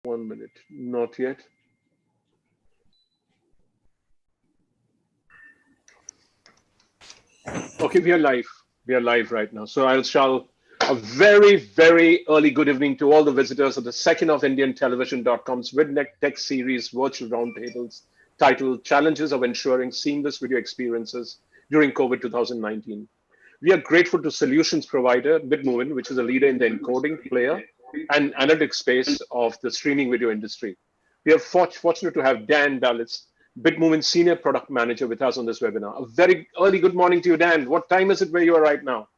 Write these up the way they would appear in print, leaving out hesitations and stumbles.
1 minute. Not yet. Okay, we are live. We are live right now. So I shall a very, very early good evening to all the visitors of the second of IndianTelevision.com's VidNet Tech Series virtual roundtables titled Challenges of Ensuring Seamless Video Experiences During COVID 2019. We are grateful to solutions provider Bitmovin, which is a leader in the encoding, player, and analytics space of the streaming video industry. We are fortunate to have Dan Dallas, Bitmovin Senior Product Manager, with us on this webinar. A very early good morning to you, Dan. What time is it where you are right now?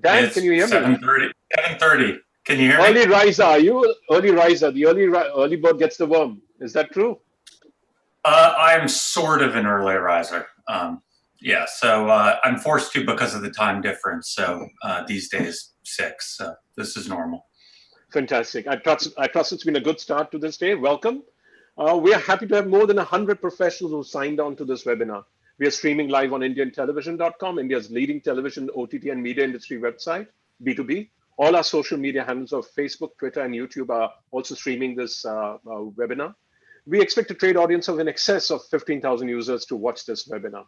Dan, can you hear me? 7:30. 7:30. Can you hear me? Early riser, are you? Early riser. The early bird gets the worm. Is that true? I'm sort of an early riser. Yeah, so I'm forced to because of the time difference. So these days, 6. So this is normal. Fantastic. I trust it's been a good start to this day. Welcome. We are happy to have more than 100 professionals who signed on to this webinar. We are streaming live on IndianTelevision.com, India's leading television, OTT, and media industry website, B2B. All our social media handles of Facebook, Twitter, and YouTube are also streaming this webinar. We expect a trade audience of in excess of 15,000 users to watch this webinar.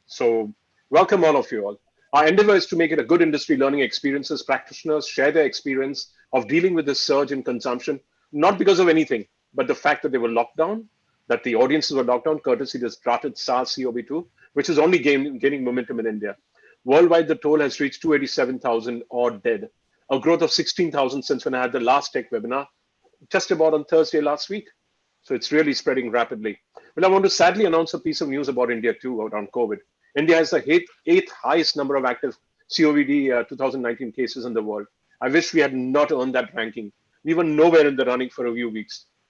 So welcome all of you all. Our endeavor is to make it a good industry learning experiences. Practitioners share their experience of dealing with this surge in consumption, not because of anything, but the fact that they were locked down, that the audiences were locked down courtesy this drafted SARS-CoV-2, which is only gaining momentum in India. Worldwide, the toll has reached 287,000 odd dead, a growth of 16,000 since when I had the last tech webinar, just about on Thursday last week. So it's really spreading rapidly. Well, I want to sadly announce a piece of news about India too, around COVID. India has the eighth highest number of active COVID 2019 cases in the world. I wish we had not earned that ranking. We were nowhere in the running for a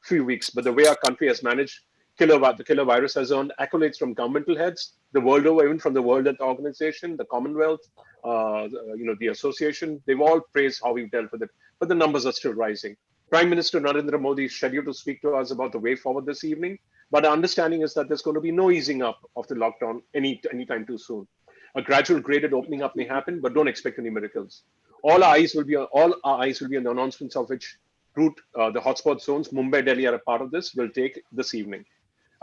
few weeks, but the way our country has managed the killer virus has earned accolades from governmental heads the world over, even from the World Health Organization, the Commonwealth, the association. They've all praised how we've dealt with it, but the numbers are still rising. Prime Minister Narendra Modi is scheduled to speak to us about the way forward this evening, but our understanding is that there's going to be no easing up of the lockdown anytime too soon. A gradual graded opening up may happen, but don't expect any miracles. All our eyes will be on the announcements of which route the hotspot zones, Mumbai, Delhi are a part of this, will take this evening.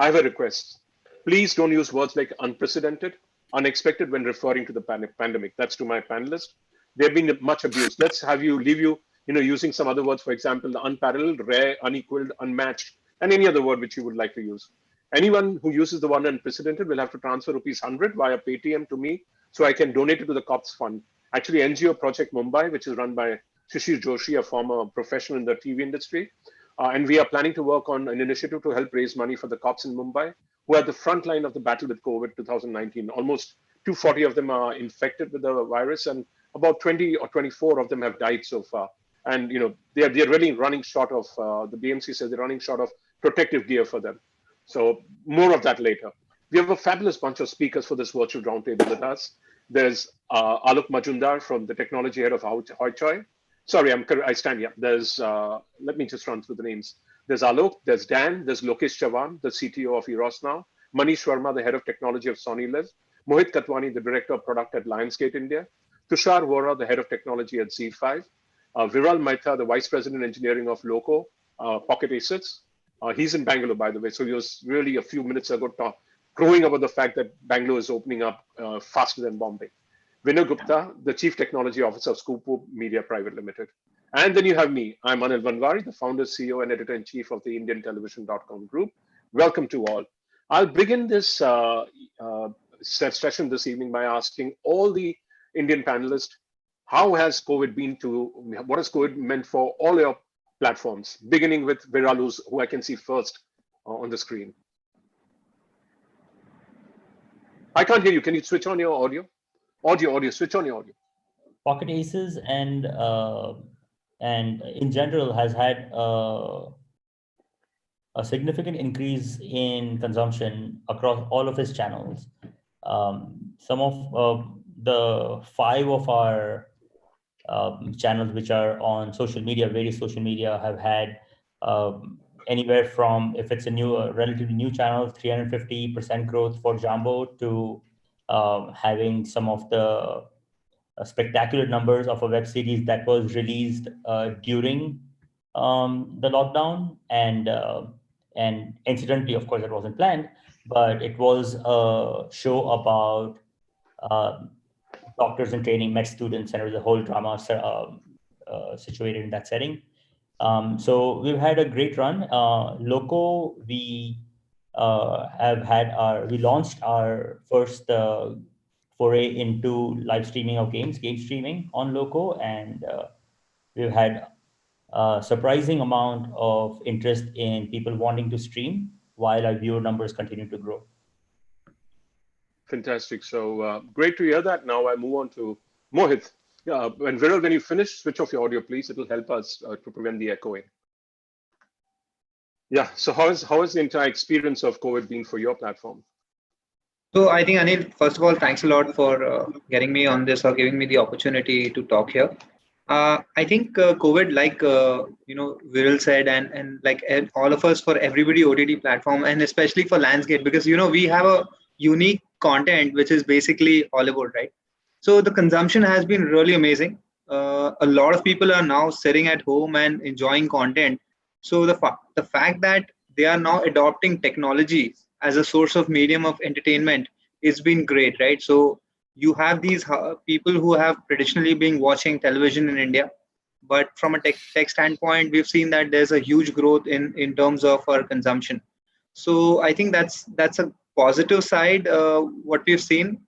I have a request. Please don't use words like unprecedented, unexpected when referring to the pandemic. That's to my panelists. They've been much abused. Let's have leave you using some other words, for example, unparalleled, rare, unequaled, unmatched, and any other word which you would like to use. Anyone who uses the word unprecedented will have to transfer rupees 100 via Paytm to me so I can donate it to the COPS fund. Actually, NGO Project Mumbai, which is run by Shishir Joshi, a former professional in the TV industry. And we are planning to work on an initiative to help raise money for the cops in Mumbai, who are at the front line of the battle with COVID 2019. Almost 240 of them are infected with the virus, and about 20 or 24 of them have died so far. And they're really running short of, the BMC says they're running short of protective gear for them. So more of that later. We have a fabulous bunch of speakers for this virtual roundtable with us. There's Alok Majumdar from the technology head of Hoichoi. Sorry, I stand here. There's, let me just run through the names. There's Alok, there's Dan, there's Lokesh Chavan, the CTO of Eros Now, Manish Sharma, the head of technology of Sony Live, Mohit Katwani, the director of product at Lionsgate India, Tushar Vora, the head of technology at Z5, Viral Maitha, the vice president engineering of Loco, Pocket Acids. He's in Bangalore, by the way. So he was really a few minutes ago growing about the fact that Bangalore is opening up faster than Bombay. Vinay Gupta, the Chief Technology Officer of Scoop Media Private Limited. And then you have me. I'm Anil Vanwari, the founder, CEO, and editor-in-chief of the IndianTelevision.com group. Welcome to all. I'll begin this session this evening by asking all the Indian panelists, what has COVID meant for all your platforms, beginning with Viral, who I can see first on the screen. I can't hear you. Can you switch on your audio? Audio, switch on your audio. Pocket Aces and in general has had a significant increase in consumption across all of his channels. Some of the 5 of our channels which are on social media, various social media, have had anywhere from, if it's a relatively new channel, 350% growth for Jambo, to having some of the spectacular numbers of a web series that was released during the lockdown, and incidentally, of course, it wasn't planned, but it was a show about doctors in training, med students, and it was a whole drama situated in that setting. So we've had a great run. Loco, we we launched our first foray into live streaming of games, game streaming on Loco, and we've had a surprising amount of interest in people wanting to stream while our viewer numbers continue to grow. Fantastic. So great to hear that. Now I move on to Mohit. And Viral, when you finish, switch off your audio, please. It'll help us to prevent the echoing. Yeah. So how has the entire experience of COVID been for your platform? So I think Anil, first of all, thanks a lot for getting me on this or giving me the opportunity to talk here. I think COVID, like Viral said, and like all of us, for everybody OTT platform, and especially for Landscape, because we have a unique content which is basically Hollywood, right? So the consumption has been really amazing. A lot of people are now sitting at home and enjoying content. So the fact that they are now adopting technology as a source of medium of entertainment, it's been great, right? So you have these people who have traditionally been watching television in India, but from a tech standpoint, we've seen that there's a huge growth in terms of our consumption. So I think that's a positive side what we've seen,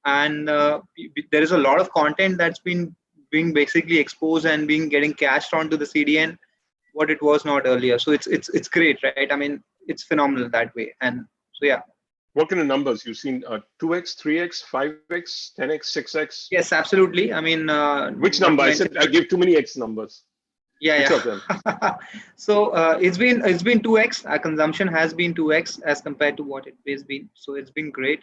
and there is a lot of content that's been being basically exposed and being getting cached onto the CDN, what it was not earlier. So it's great, right? I mean, it's phenomenal that way. And so yeah. What kind of numbers you've seen? 2x, 3x, 5x, 10x, 6x? Yes, absolutely. I mean, which number? I said I gave too many X numbers. Yeah, which yeah. of them? So it's been 2x. Our consumption has been 2x as compared to what it has been. So it's been great.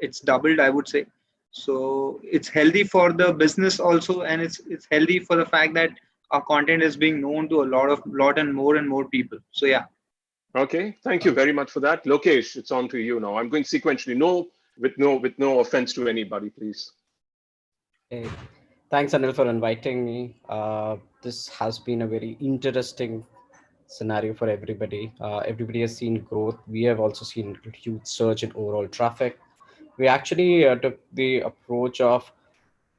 It's doubled, I would say. So it's healthy for the business also, and it's healthy for the fact that our content is being known to a lot and more people. So yeah. Okay, thank you very much for that. Lokesh, it's on to you now. I'm going sequentially. With no offense to anybody, please. Hey, thanks, Anil, for inviting me. This has been a very interesting scenario for everybody. Everybody has seen growth. We have also seen a huge surge in overall traffic. We actually took the approach of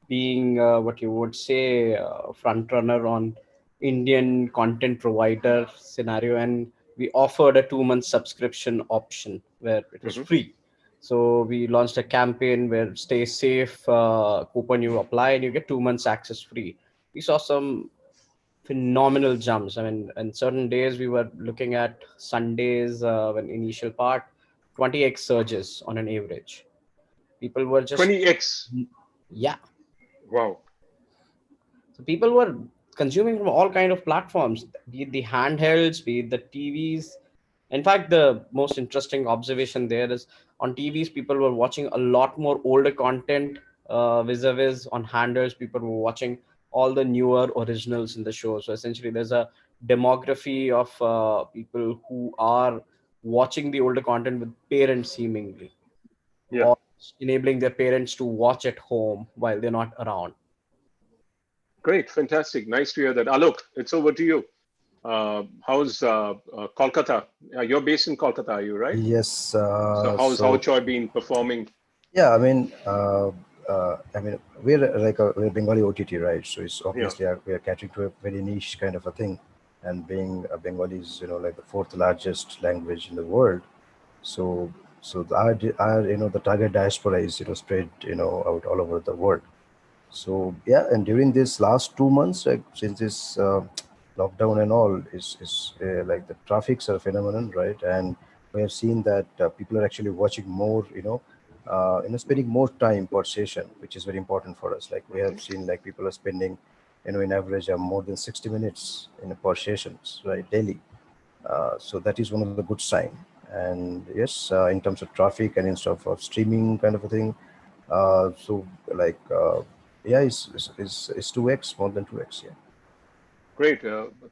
being what you would say front runner on Indian content provider scenario, and we offered a 2-month subscription option where it was free. So we launched a campaign where stay safe coupon you apply and you get 2 months access free. We saw some phenomenal jumps. I mean, in certain days we were looking at Sundays when initial part 20x surges on an average. People were just 20x. Yeah. Wow. So people were consuming from all kind of platforms, be it the handhelds, be it the TVs. In fact, the most interesting observation there is on TVs, people were watching a lot more older content vis-a-vis on handhelds. People were watching all the newer originals in the show. So essentially, there's a demography of people who are watching the older content with parents seemingly, or enabling their parents to watch at home while they're not around. Great, fantastic. Nice to hear that. Alok, it's over to you. How's Kolkata? You're based in Kolkata, are you, right? Yes. So how's Howchoy been performing? Yeah, I mean, we're Bengali OTT, right? So it's obviously we are catering to a very niche kind of a thing, and being Bengali is like the 4th largest language in the world. So our the target diaspora is spread out all over the world. So yeah, and during this last 2 months, like since this lockdown and all, is like the traffics are phenomenon, right? And we have seen that people are actually watching more, spending more time per session, which is very important for us. Like we have seen, like people are spending, in average, more than 60 minutes in per sessions, right, daily. So that is one of the good sign. And yes, in terms of traffic and in terms of streaming kind of a thing, yeah, it's 2x, more than 2x. Yeah. Great.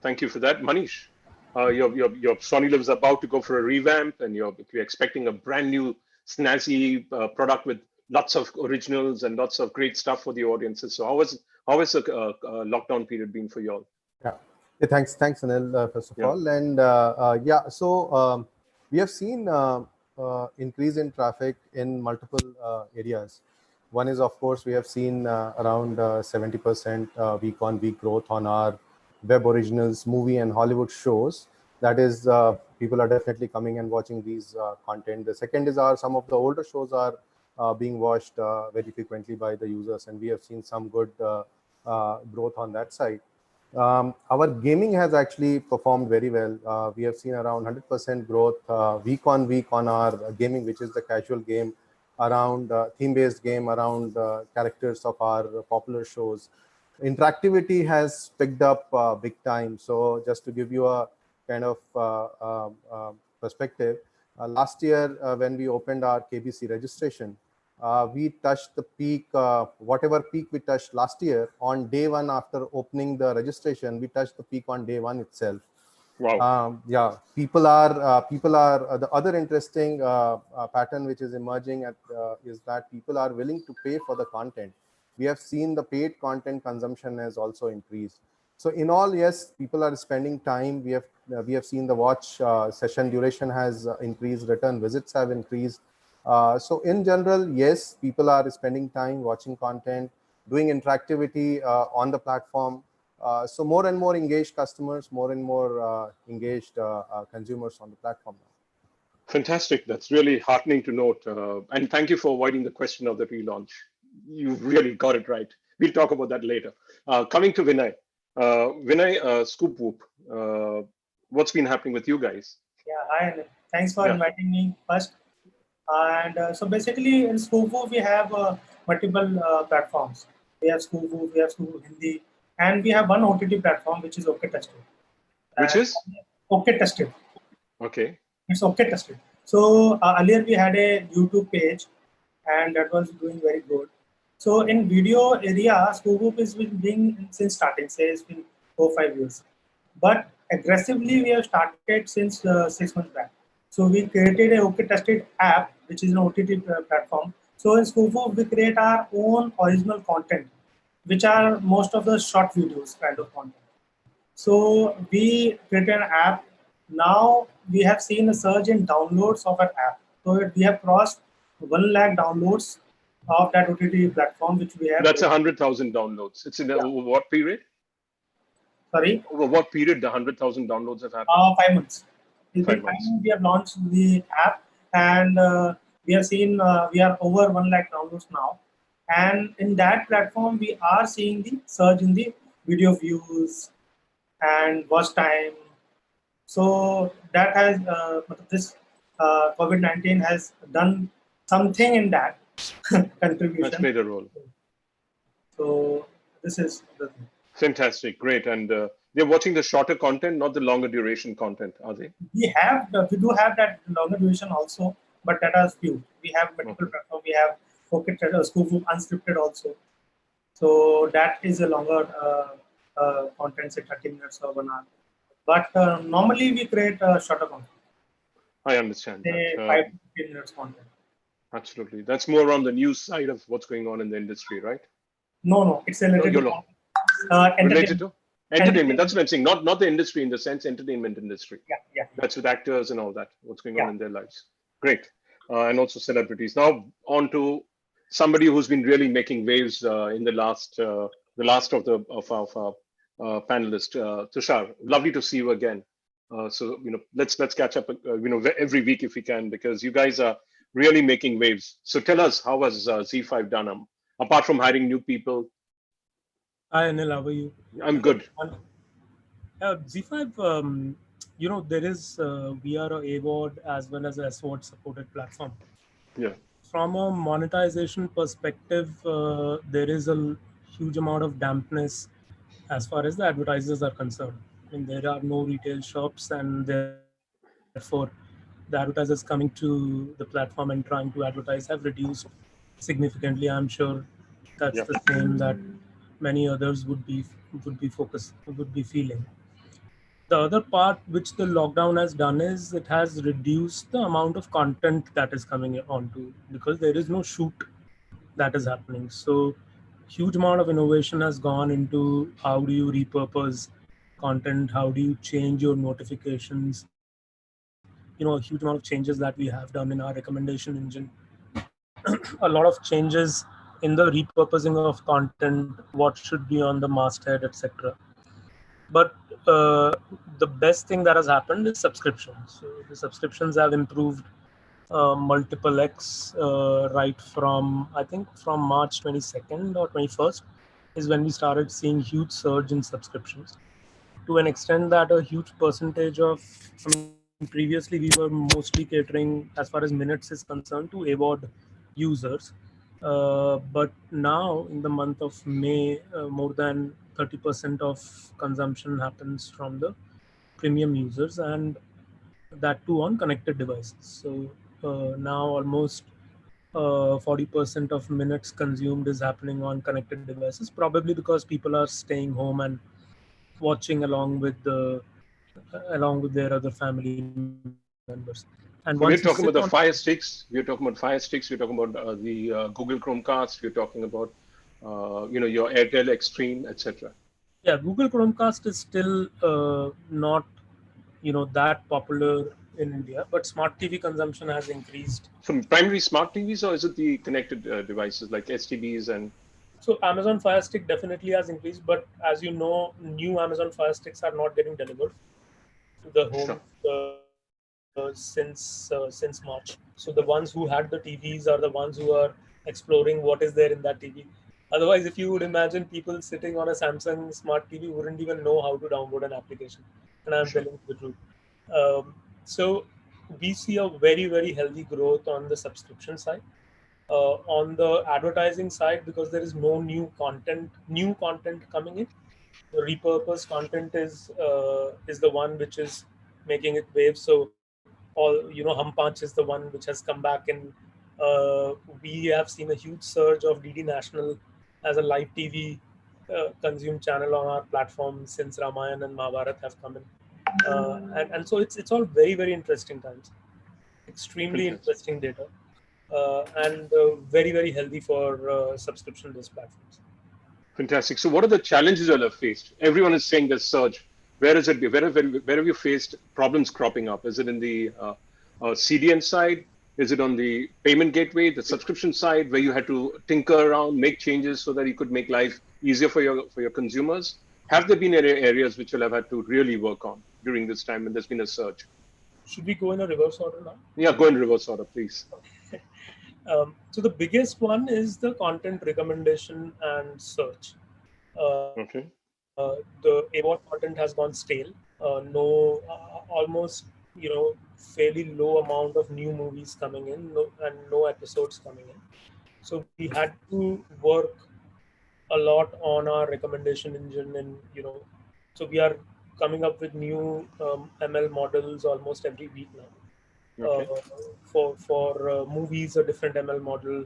Thank you for that. Manish, your Sony Live is about to go for a revamp, and you're expecting a brand new snazzy product with lots of originals and lots of great stuff for the audiences. So how has the lockdown period been for you all? Yeah. Yeah, thanks, Anil, first of Yeah. all. And yeah, so we have seen increase in traffic in multiple areas. One is, of course, we have seen around 70% week on week growth on our web originals, movie and Hollywood shows. That is, people are definitely coming and watching these content. The second is some of the older shows are being watched very frequently by the users, and we have seen some good growth on that side. Our gaming has actually performed very well. We have seen around 100% growth week on week on our gaming, which is the casual game around theme-based game around characters of our popular shows. Interactivity has picked up big time. So just to give you a kind of perspective, last year when we opened our KBC registration, we touched the peak, whatever peak we touched last year on day one after opening the registration, we touched the peak on day one itself. Wow. Yeah, people are the other interesting pattern which is emerging is that people are willing to pay for the content. We have seen the paid content consumption has also increased. So in all, yes, people are spending time. We have seen the watch session duration has increased, return visits have increased. So in general, yes, people are spending time watching content, doing interactivity on the platform. So more and more engaged customers, more and more engaged consumers on the platform now. Fantastic. That's really heartening to note. And thank you for avoiding the question of the relaunch. You really got it right. We'll talk about that later. Coming to Vinay. Vinay, Scoop Whoop, what's been happening with you guys? Yeah, hi, Anil. Thanks for inviting me first. And so basically in Scoop, we have multiple platforms. We have Scoop, we have Scoop Hindi, and we have one OTT platform which is OK Tested. Which is? OK Tested. Okay. It's OK Tested. So earlier we had a YouTube page, and that was doing very good. So in video area, Scoop has been being since starting, say it's been 4-5 years. But aggressively we have started since 6 months back. So we created a OK Tested app, which is an OTT platform. So in Scoop, we create our own original content, which are most of the short videos kind of content. So we created an app. Now we have seen a surge in downloads of our app. So we have crossed 1 lakh downloads of that OTT platform, which we have. That's 100,000 downloads. It's in over what period? Sorry? Over what period the 100,000 downloads have happened? 5 months. In 5 months. We have launched the app, and we have seen we are over 1 lakh downloads now. And in that platform, we are seeing the surge in the video views and watch time. So that has this COVID-19 has done something in that contribution. That's played a role. So this is the thing. Fantastic, great. And they're watching the shorter content, not the longer duration content, are they? We do have that longer duration also, but that is few. We have multiple platforms. We have Scoop Unscripted also. So that is a longer content, say 30 minutes or 1 hour. But normally we create shorter content. I understand say that. 5 to 15 minutes content. Absolutely. That's more on the news side of what's going on in the industry, right? No, it's related to related to entertainment. That's what I'm saying. Not the industry in the sense entertainment industry. Yeah. That's with actors and all that. What's going on in their lives. Great. And also celebrities. Now on to somebody who's been really making waves in the last of our panelists. Tushar, lovely to see you again. So let's catch up every week if we can, because you guys are really making waves. So tell us, how has Z5 done? Apart from hiring new people. Hi Anil, how are you? I'm good. Z5, there is we are a AWOD as well as a SWOD supported platform. Yeah. From a monetization perspective, there is a huge amount of dampness as far as the advertisers are concerned. I mean, there are no retail shops, and therefore the advertisers coming to the platform and trying to advertise have reduced significantly. I'm sure that's the same that many others would be feeling. The other part which the lockdown has done is it has reduced the amount of content that is coming onto, because there is no shoot that is happening. So huge amount of innovation has gone into how do you repurpose content? How do you change your notifications? A huge amount of changes that we have done in our recommendation engine. A lot of changes in the repurposing of content, what should be on the masthead, etc. But the best thing that has happened is subscriptions. So the subscriptions have improved multiple X right from, I think, from March 22nd or 21st is when we started seeing huge surge in subscriptions, to an extent that a huge percentage of, I mean, previously we were mostly catering, as far as minutes is concerned, to AVOD users. But now in the month of May, more than 30% of consumption happens from the premium users, and that too on connected devices. So now almost 40% of minutes consumed is happening on connected devices, probably because people are staying home and watching along with their other family members. And once you sit So we're on, talking about the Fire Sticks. We're talking about Fire Sticks. We're talking about the Google Chromecast. We're talking about your Airtel Extreme, etc. yeah, Google Chromecast is still not that popular in India, but smart TV consumption has increased. So primary smart TVs, or is it the connected devices like STBs and? So Amazon Fire Stick definitely has increased, but as you know, new Amazon Fire Sticks are not getting delivered to the home since March. So the ones who had the TVs are the ones who are exploring what is there in that TV. Otherwise, if you would imagine people sitting on a Samsung smart TV wouldn't even know how to download an application. And I'm telling you the truth. So we see a very healthy growth on the subscription side. On the advertising side, because there is no new content coming in, the repurposed content is the one which is making it wave. So all Hum Panch is the one which has come back, and we have seen a huge surge of DD National as a live TV consumed channel on our platform since Ramayana and Mahabharat have come in, and so it's all very interesting times, extremely interesting data, and very healthy for subscription-based platforms. Fantastic. So what are the challenges you have faced? Everyone is saying there's surge. Where is it? Where have you faced problems cropping up? Is it in the CDN side? Is it on the payment gateway, the subscription side, where you had to tinker around, make changes so that you could make life easier for your consumers? Have there been areas which you'll have had to really work on during this time when there's been a surge? Should we go in a reverse order now? Yeah, go in reverse order, please. So the biggest one is the content recommendation and search. Okay. The AVOD content has gone stale. Almost fairly low amount of new movies coming in, and no episodes coming in. So we had to work a lot on our recommendation engine, and so we are coming up with new ML models almost every week now. Okay. For movies, a different ML model.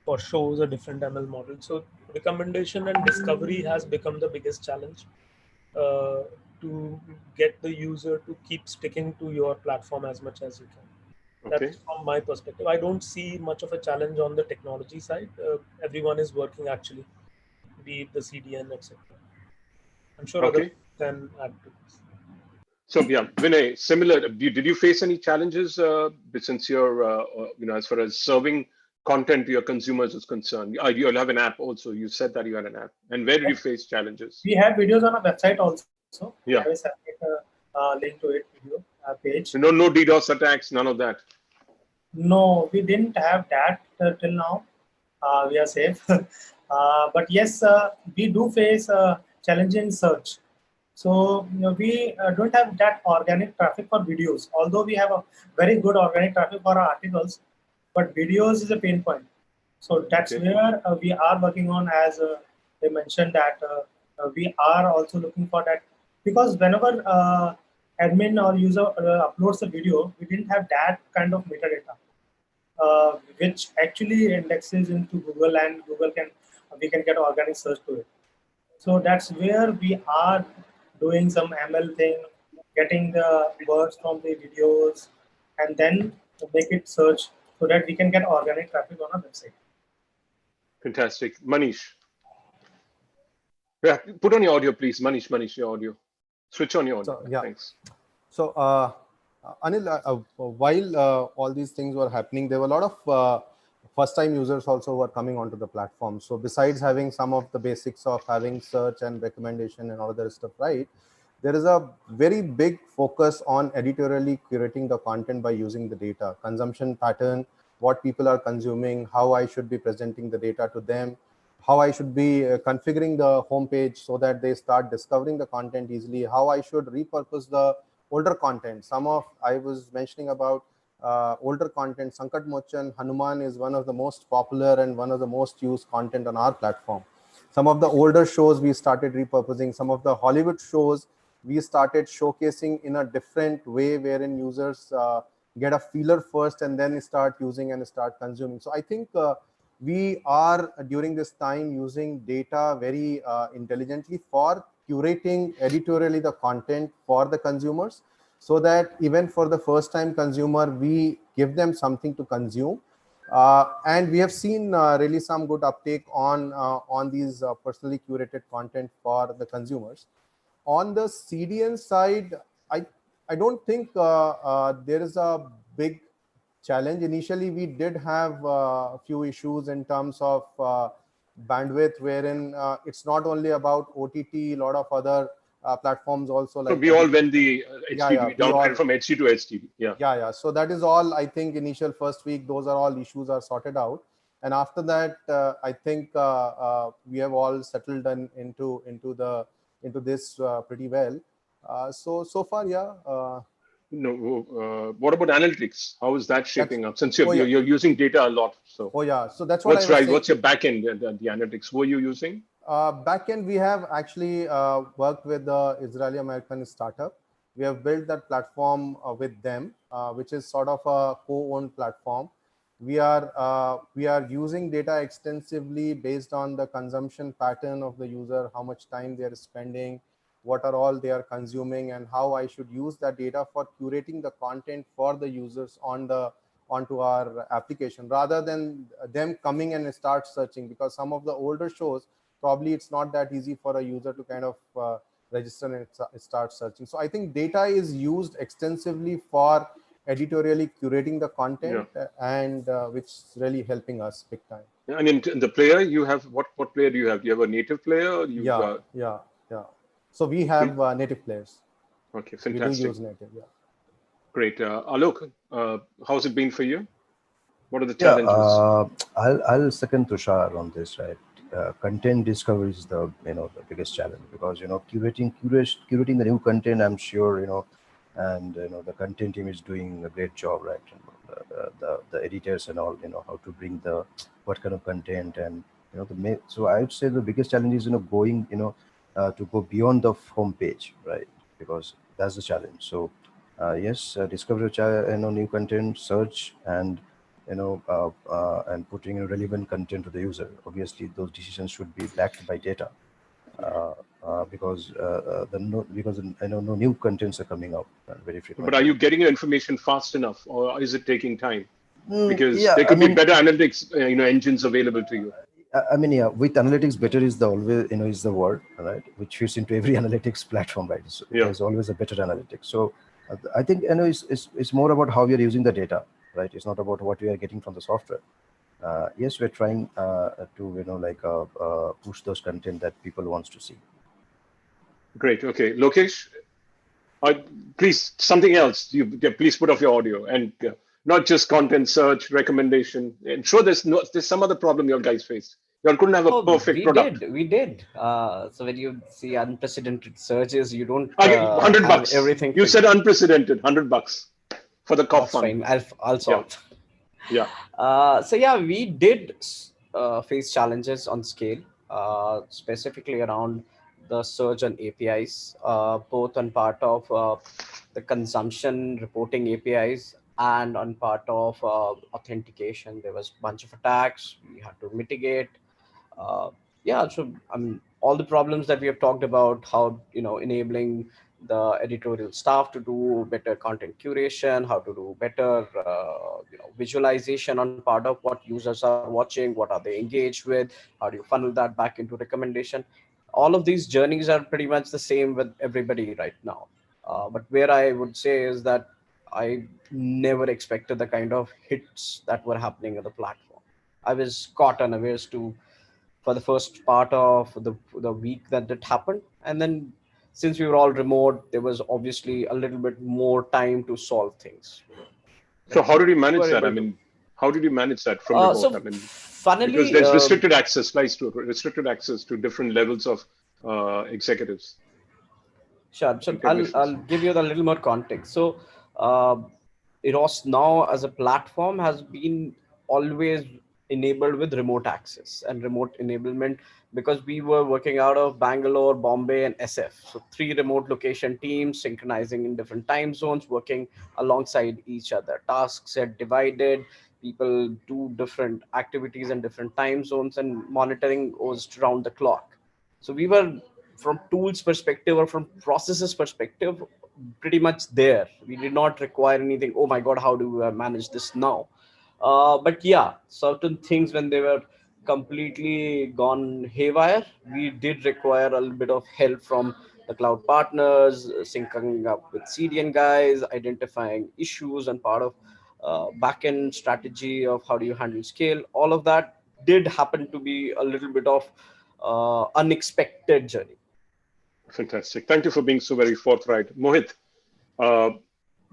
For shows, a different ML model. So recommendation and discovery has become the biggest challenge to get the user to keep sticking to your platform as much as you can. Okay. That's from my perspective. I don't see much of a challenge on the technology side. Everyone is working actually, be it the CDN, etc. I'm sure others can add to this. So yeah, Vinay, similar. Did you face any challenges since you're as far as serving content to your consumers is concerned? You'll have an app also. You said that you had an app, and where did you face challenges? We have videos on our website also. We Yeah. have a separate link to it video page. No DDoS attacks, none of that. No, we didn't have that till now. We are safe. But yes, we do face challenging search. So we don't have that organic traffic for videos, although we have a very good organic traffic for our articles, but videos is a pain point. So that's where we are working on, as they mentioned that we are also looking for that, because whenever admin or user uploads a video, we didn't have that kind of metadata, which actually indexes into Google, and we can get organic search to it. So that's where we are doing some ML thing, getting the words from the videos, and then make it search so that we can get organic traffic on our website. Fantastic. Manish. Yeah, put on your audio, please. Manish, your audio. Switch on your audio. So, yeah. Thanks. So, Anil, while all these things were happening, there were a lot of first-time users also were coming onto the platform. So, besides having some of the basics of having search and recommendation and all other stuff, right, there is a very big focus on editorially curating the content by using the data, consumption pattern, what people are consuming, how I should be presenting the data to them, how I should be configuring the homepage so that they start discovering the content easily, how I should repurpose the older content. Some of, I was mentioning about older content, Sankat Mochan, Hanuman is one of the most popular and one of the most used content on our platform. Some of the older shows we started repurposing, some of the Hollywood shows we started showcasing in a different way wherein users get a feeler first and then start using and start consuming. So I think we are during this time using data very intelligently for curating editorially the content for the consumers, so that even for the first time consumer, we give them something to consume. And we have seen really some good uptake on these personally curated content for the consumers. On the CDN side, I don't think there is a big challenge. Initially, we did have a few issues in terms of bandwidth, wherein it's not only about OTT, a lot of other platforms also, So like we all went the yeah, HTTP, we downgraded all, from HT to HTTP. Yeah. yeah. So that is all. I think initial first week, those are all issues are sorted out, and after that, I think we have all settled into this pretty well. So far, yeah. No, what about analytics? How is that shaping up? Since you're, oh, yeah. you're using data a lot. So Oh yeah, so that's what I was saying. What's your backend, the analytics? Who are you using? Backend, we have actually worked with the Israeli American startup. We have built that platform with them, which is sort of a co-owned platform. We are using data extensively based on the consumption pattern of the user, how much time they are spending, what are all they are consuming, and how I should use that data for curating the content for the users onto our application, rather than them coming and start searching, because some of the older shows, probably it's not that easy for a user to kind of register and start searching. So I think data is used extensively for editorially curating the content, and which is really helping us big time. And in the player, you have what player do you have? Do you have a native player? Or Yeah. So we have native players. Okay, fantastic. We do use native. Yeah. Great. Alok, how's it been for you? What are the challenges? I'll second Tushar on this, right? Content discovery is the the biggest challenge, because curating the new content, I'm sure and the content team is doing a great job, right? The editors and all, how to bring what kind of content, and so I would say the biggest challenge is going to go beyond the homepage, right? Because that's the challenge. So yes, discover new content, search, and and putting relevant content to the user. Obviously, those decisions should be backed by data, because no new contents are coming out very frequently. But are you getting your information fast enough, or is it taking time? Because Yeah, there could be better analytics engines available to you. I mean, yeah, with analytics, better is the always is the word, right? Which fits into every analytics platform, right? So there's always a better analytics. So I think it's more about how we are using the data, right? It's not about what we are getting from the software. Yes, we're trying to push those content that people wants to see. Great. Okay, Lokesh, please something else. Please put off your audio, and not just content search recommendation. And sure, there's some other problem your guys faced. You all couldn't have a perfect product. We did. So when you see unprecedented surges, you don't $100. Everything. You said unprecedented, $100 for the COP fund. Fine. I'll solve. Yeah. So yeah, we did face challenges on scale, specifically around the surge on APIs, both on part of the consumption reporting APIs and on part of authentication. There was a bunch of attacks we had to mitigate. So I mean, all the problems that we have talked about, how enabling the editorial staff to do better content curation, how to do better visualization on part of what users are watching, what are they engaged with, how do you funnel that back into recommendation. all of these journeys are pretty much the same with everybody right now. But where I would say is that I never expected the kind of hits that were happening on the platform. I was caught unawares to for the first part of the week that it happened, and then since we were all remote, there was obviously a little bit more time to solve things. So how did you We manage were that? I able to. mean, how did you manage that from remote? I So mean, because funnily, there's restricted access, lies to restricted access to different levels of executives sure. So and I'll technicians. give you a little more context. So uh, Eros now as a platform has been always enabled with remote access and remote enablement, because we were working out of Bangalore, Bombay, and SF. So three remote location teams synchronizing in different time zones, working alongside each other. Tasks are divided. People do different activities in different time zones, and monitoring was round the clock. So we were, from tools perspective or from processes perspective, pretty much there. We did not require anything. Oh my God, how do we manage this now? But yeah, certain things when they were completely gone haywire, we did require a little bit of help from the cloud partners, syncing up with CDN guys, identifying issues, and part of backend strategy of how do you handle scale. All of that did happen to be a little bit of unexpected journey. Fantastic. Thank you for being so very forthright. Mohit, uh,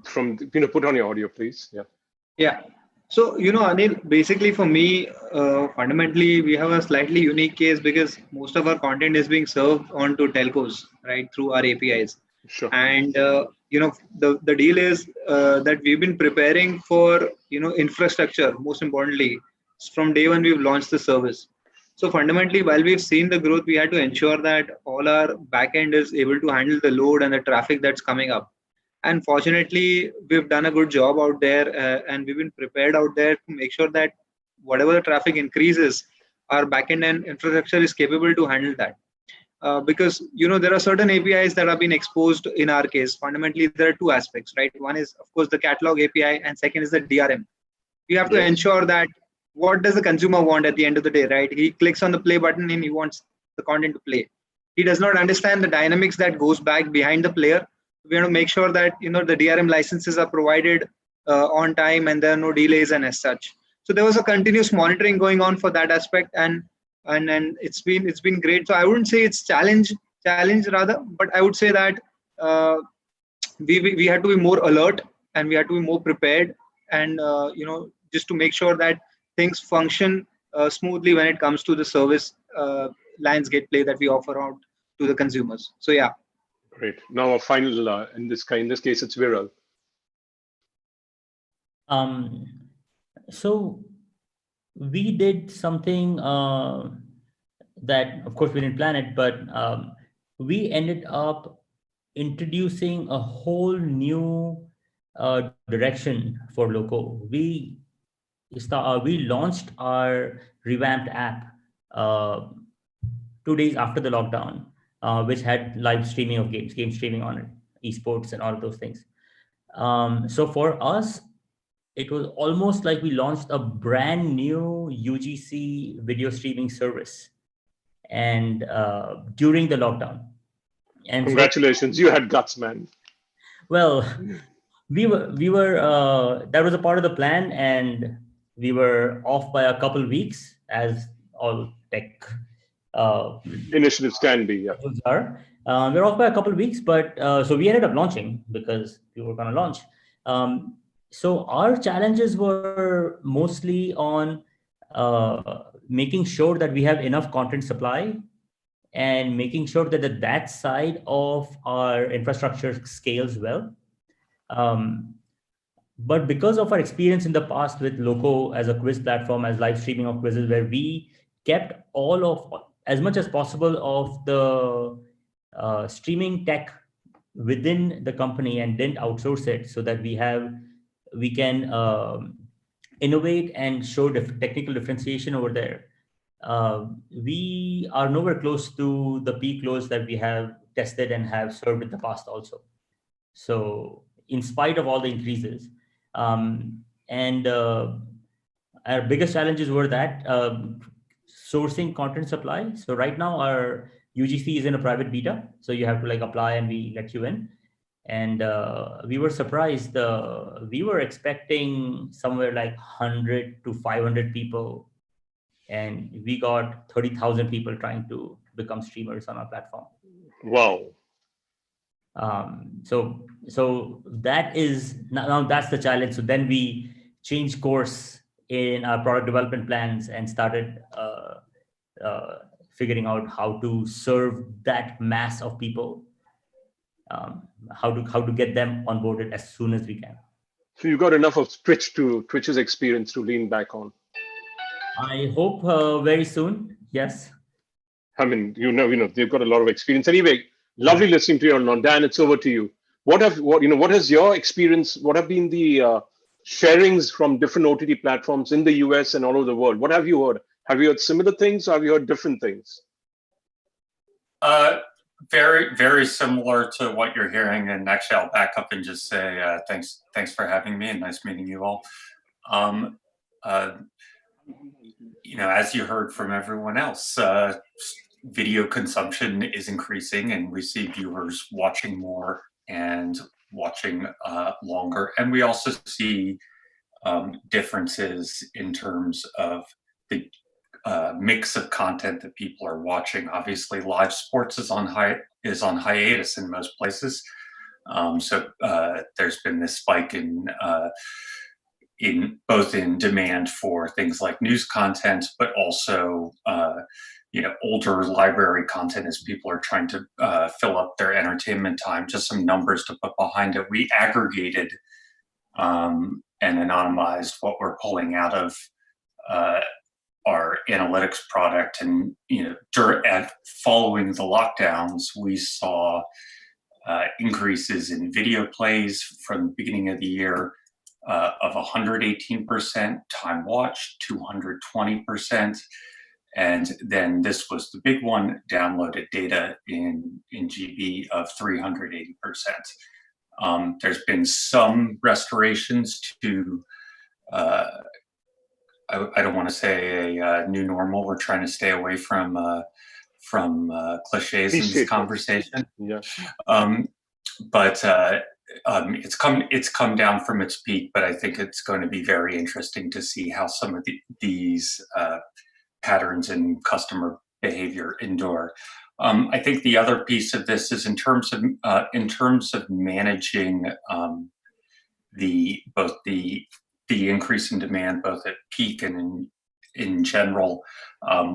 put on your audio, please. Yeah. Yeah. So, Anil, basically for me, fundamentally, we have a slightly unique case because most of our content is being served onto telcos, right, through our APIs. Sure. And, the deal is that we've been preparing for, infrastructure, most importantly, from day one we've launched the service. So fundamentally, while we've seen the growth, we had to ensure that all our backend is able to handle the load and the traffic that's coming up. And fortunately, we've done a good job out there, and we've been prepared out there to make sure that whatever the traffic increases, our backend and infrastructure is capable to handle that. Because there are certain APIs that have been exposed in our case. Fundamentally, there are two aspects, right? One is, of course, the catalog API, and second is the DRM. We have to Yes. ensure that what does the consumer want at the end of the day, right? He clicks on the play button and he wants the content to play. He does not understand the dynamics that goes back behind the player. We want to make sure that the DRM licenses are provided on time and there are no delays and as such. So there was a continuous monitoring going on for that aspect, and it's been great. So I wouldn't say it's challenge rather, but I would say that uh, we had to be more alert and we had to be more prepared, and just to make sure that things function smoothly when it comes to the service Lionsgate play that we offer out to the consumers. So yeah. Great. Now a final in this case it's Viral. Um, so we did something that, of course, we didn't plan it, but we ended up introducing a whole new direction for Loco. We launched our revamped app uh, 2 days after the lockdown, which had live streaming of games, game streaming on it, esports, and all of those things. So for us, it was almost like we launched a brand new UGC video streaming service, and during the lockdown. And so, Congratulations, you had guts, man. well, we were that was a part of the plan, and we were off by a couple weeks, as all tech uh, Initiatives can be, yeah. are. We're off by a couple of weeks, but so we ended up launching because we were going to launch. So our challenges were mostly on making sure that we have enough content supply and making sure that that side of our infrastructure scales well. Um, but because of our experience in the past with Loco as a quiz platform, as live streaming of quizzes, where we kept all of as much as possible of the streaming tech within the company and didn't outsource it, so that we can innovate and show technical differentiation over there. We are nowhere close to the peak loads that we have tested and have served in the past also. So in spite of all the increases, and our biggest challenges were that sourcing content supply. So right now our UGC is in a private beta, so you have to like apply and we let you in. And we were surprised. We were expecting somewhere like 100 to 500 people, and we got 30,000 people trying to become streamers on our platform. Wow. So that is now that's the challenge. So then we changed course in our product development plans and started figuring out how to serve that mass of people, how to get them onboarded as soon as we can. So you got enough of Twitch's experience to lean back on. I hope very soon. Yes. I mean, they've got a lot of experience. Anyway, lovely listening to you, Arnon. Dan, it's over to you. What has your experience? What have been the sharings from different OTT platforms in the US and all over the world? What have you heard? Have you heard similar things, or have you heard different things? Very, very similar to what you're hearing. And actually, I'll back up and just say thanks for having me, and nice meeting you all. As you heard from everyone else, video consumption is increasing, and we see viewers watching more and watching longer. And we also see differences in terms of the mix of content that people are watching. Obviously, live sports is on hiatus in most places. So there's been this spike in both in demand for things like news content, but also older library content as people are trying to fill up their entertainment time. Just some numbers to put behind it. We aggregated and anonymized what we're pulling out of our analytics product, and following the lockdowns, we saw increases in video plays from the beginning of the year of 118%, time watched 220%, and then this was the big one, downloaded data in GB of 380%. There's been some restorations to I don't want to say a new normal. We're trying to stay away from cliches in this conversation. Yeah. But it's come down from its peak. But I think it's going to be very interesting to see how some of these patterns in customer behavior endure. I think the other piece of this is in terms of managing both the increase in demand, both at peak and in general.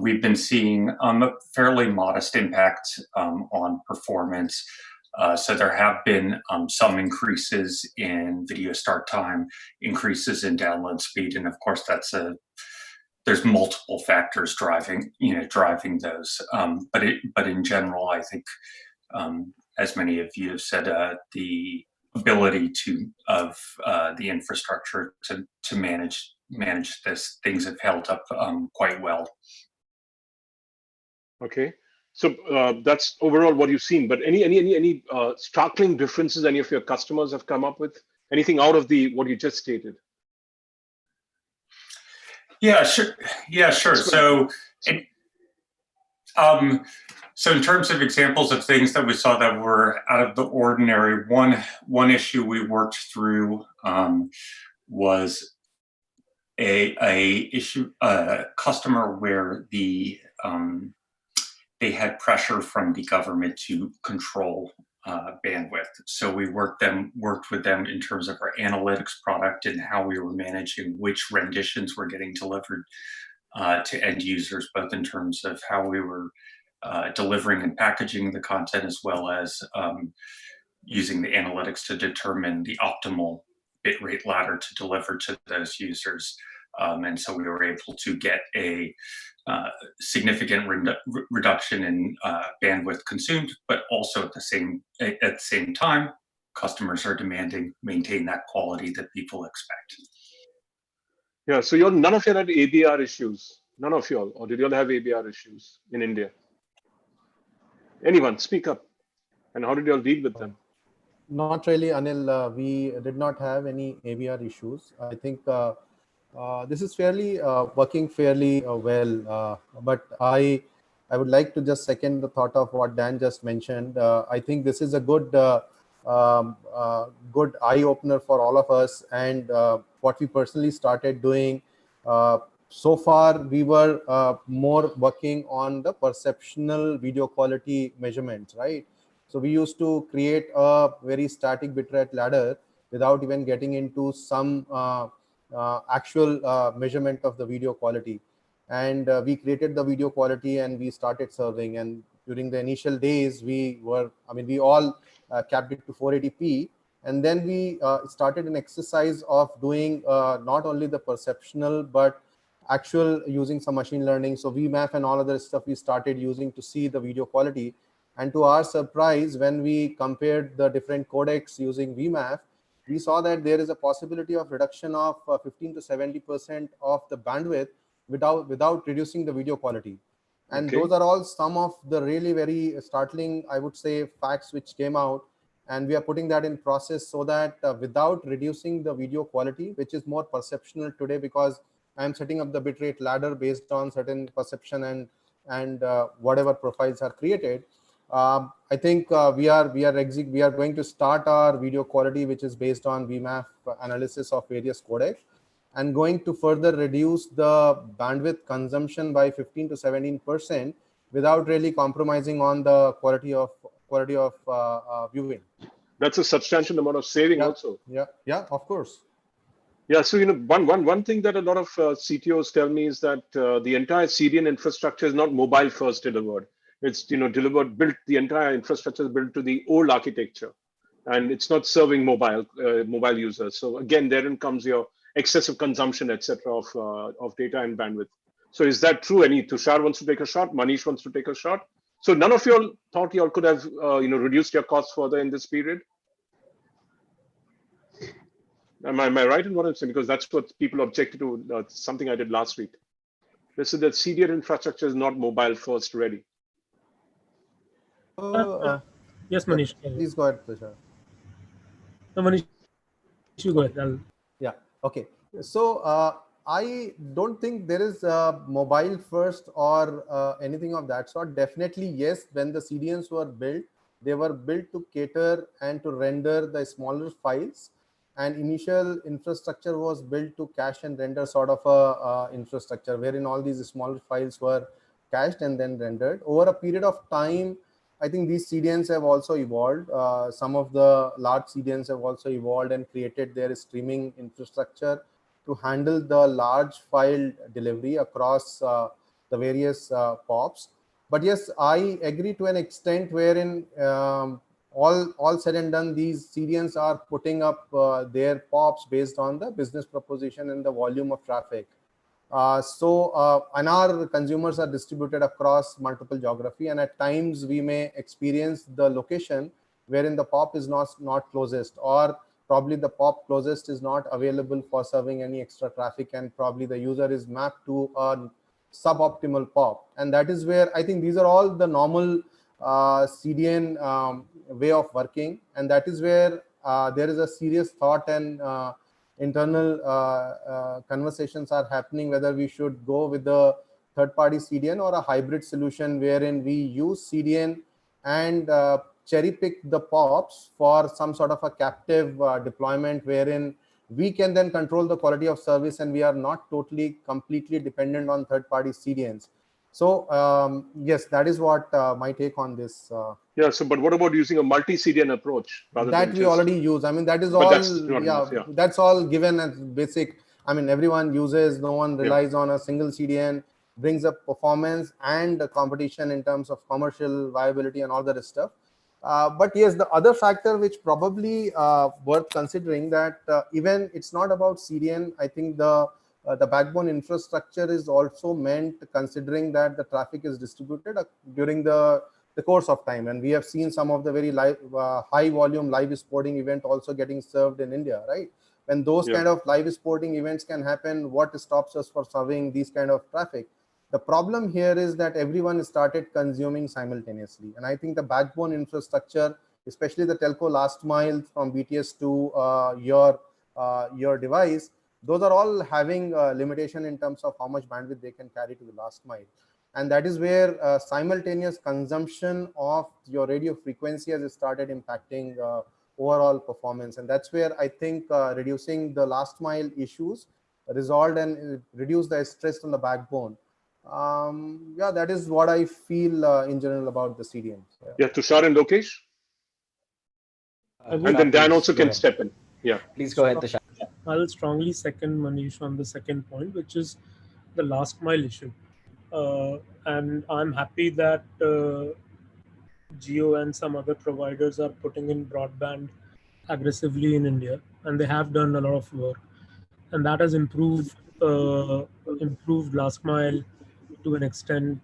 We've been seeing a fairly modest impact on performance. So there have been some increases in video start time, increases in download speed, and of course there's multiple factors driving those. But in general, I think, as many of you have said, the ability of the infrastructure to manage this, things have held up quite well. Okay, so that's overall what you've seen. But any startling differences any of your customers have come up with? Anything out of what you just stated? Yeah, sure. Yeah, sure. So in terms of examples of things that we saw that were out of the ordinary, one issue we worked through was a customer where they had pressure from the government to control bandwidth. So we worked with them in terms of our analytics product and how we were managing which renditions were getting delivered to end users, both in terms of how we were delivering and packaging the content, as well as using the analytics to determine the optimal bitrate ladder to deliver to those users. And so we were able to get a significant reduction in bandwidth consumed, but also at the same time, customers are demanding maintain that quality that people expect. Yeah, so none of you had ABR issues, none of you all, or did you all have ABR issues in India? Anyone, speak up. And how did you all deal with them? Not really, Anil. We did not have any ABR issues. I think this is fairly working fairly well. But I I would like to just second the thought of what Dan just mentioned. I think this is a good good eye opener for all of us, and what we personally started doing. So far, we were more working on the perceptional video quality measurements, right? So we used to create a very static bitrate ladder without even getting into some actual measurement of the video quality. And we created the video quality and we started serving. And during the initial days, we all capped it to 480p. And then we started an exercise of doing not only the perceptional, but actual using some machine learning. So VMAF and all other stuff we started using to see the video quality. And to our surprise, when we compared the different codecs using VMAF, we saw that there is a possibility of reduction of 15 to 70% of the bandwidth without reducing the video quality. And those are all some of the really very startling, I would say, facts which came out. And we are putting that in process so that without reducing the video quality, which is more perceptional today, because I'm setting up the bitrate ladder based on certain perception and whatever profiles are created. I think we are going to start our video quality, which is based on VMAF analysis of various codecs, and going to further reduce the bandwidth consumption by 15 to 17% without really compromising on the quality of viewing. That's a substantial amount of saving also. Yeah, of course. Yeah, so one thing that a lot of CTOs tell me is that the entire CDN infrastructure is not mobile first delivered. It's built. The entire infrastructure is built to the old architecture, and it's not serving mobile users. So again, therein comes your excessive consumption, etc., of data and bandwidth. So is that true? Tushar wants to take a shot. Manish wants to take a shot. So none of you all thought you all could have reduced your costs further in this period? Am I right in what I'm saying? Because that's what people objected to. Something I did last week. They said that CDN infrastructure is not mobile first ready. Yes, Manish. Please go ahead, Tushar. No, Manish, you go ahead. Yeah. Okay. So I don't think there is mobile first or anything of that sort. Definitely, yes. When the CDNs were built, they were built to cater and to render the smaller files. And initial infrastructure was built to cache and render sort of a infrastructure wherein all these smaller files were cached and then rendered. Over a period of time, I think these CDNs have also evolved. Some of the large CDNs have also evolved and created their streaming infrastructure to handle the large file delivery across the various POPs. But yes, I agree to an extent wherein all said and done, these CDNs are putting up their POPs based on the business proposition and the volume of traffic. And our consumers are distributed across multiple geography, and at times we may experience the location wherein the POP is not closest, or probably the POP closest is not available for serving any extra traffic, and probably the user is mapped to a suboptimal POP. And that is where I think these are all the normal CDN way of working, and that is where there is a serious thought and internal conversations are happening whether we should go with the third-party CDN or a hybrid solution wherein we use CDN and cherry pick the POPs for some sort of a captive deployment wherein we can then control the quality of service and we are not completely dependent on third-party CDNs. So yes, that is what my take on this. Yeah. So, but what about using a multi-CDN approach? That we already use. I mean, that is all. That's all given as basic. I mean, everyone uses. No one relies on a single CDN. Brings up performance and competition in terms of commercial viability and all that stuff. But yes, the other factor which probably worth considering that even it's not about CDN. I think the backbone infrastructure is also meant considering that the traffic is distributed during the course of time, and we have seen some of the very high volume live sporting event also getting served in India, right? When those kind of live sporting events can happen, what stops us for serving these kind of traffic? The problem here is that everyone started consuming simultaneously, and I think the backbone infrastructure, especially the telco last mile from BTS to your device, those are all having a limitation in terms of how much bandwidth they can carry to the last mile. and that is where simultaneous consumption of your radio frequency has started impacting overall performance. And that's where I think reducing the last mile issues resolved and reduce the stress on the backbone. Yeah, that is what I feel in general about the CDN. Yeah, Tushar and Lokesh. And then Dan also can step in. Yeah. Please go ahead, Tushar. I'll strongly second Manish on the second point, which is the last mile issue. And I'm happy that Jio and some other providers are putting in broadband aggressively in India, and they have done a lot of work, and that has improved last mile to an extent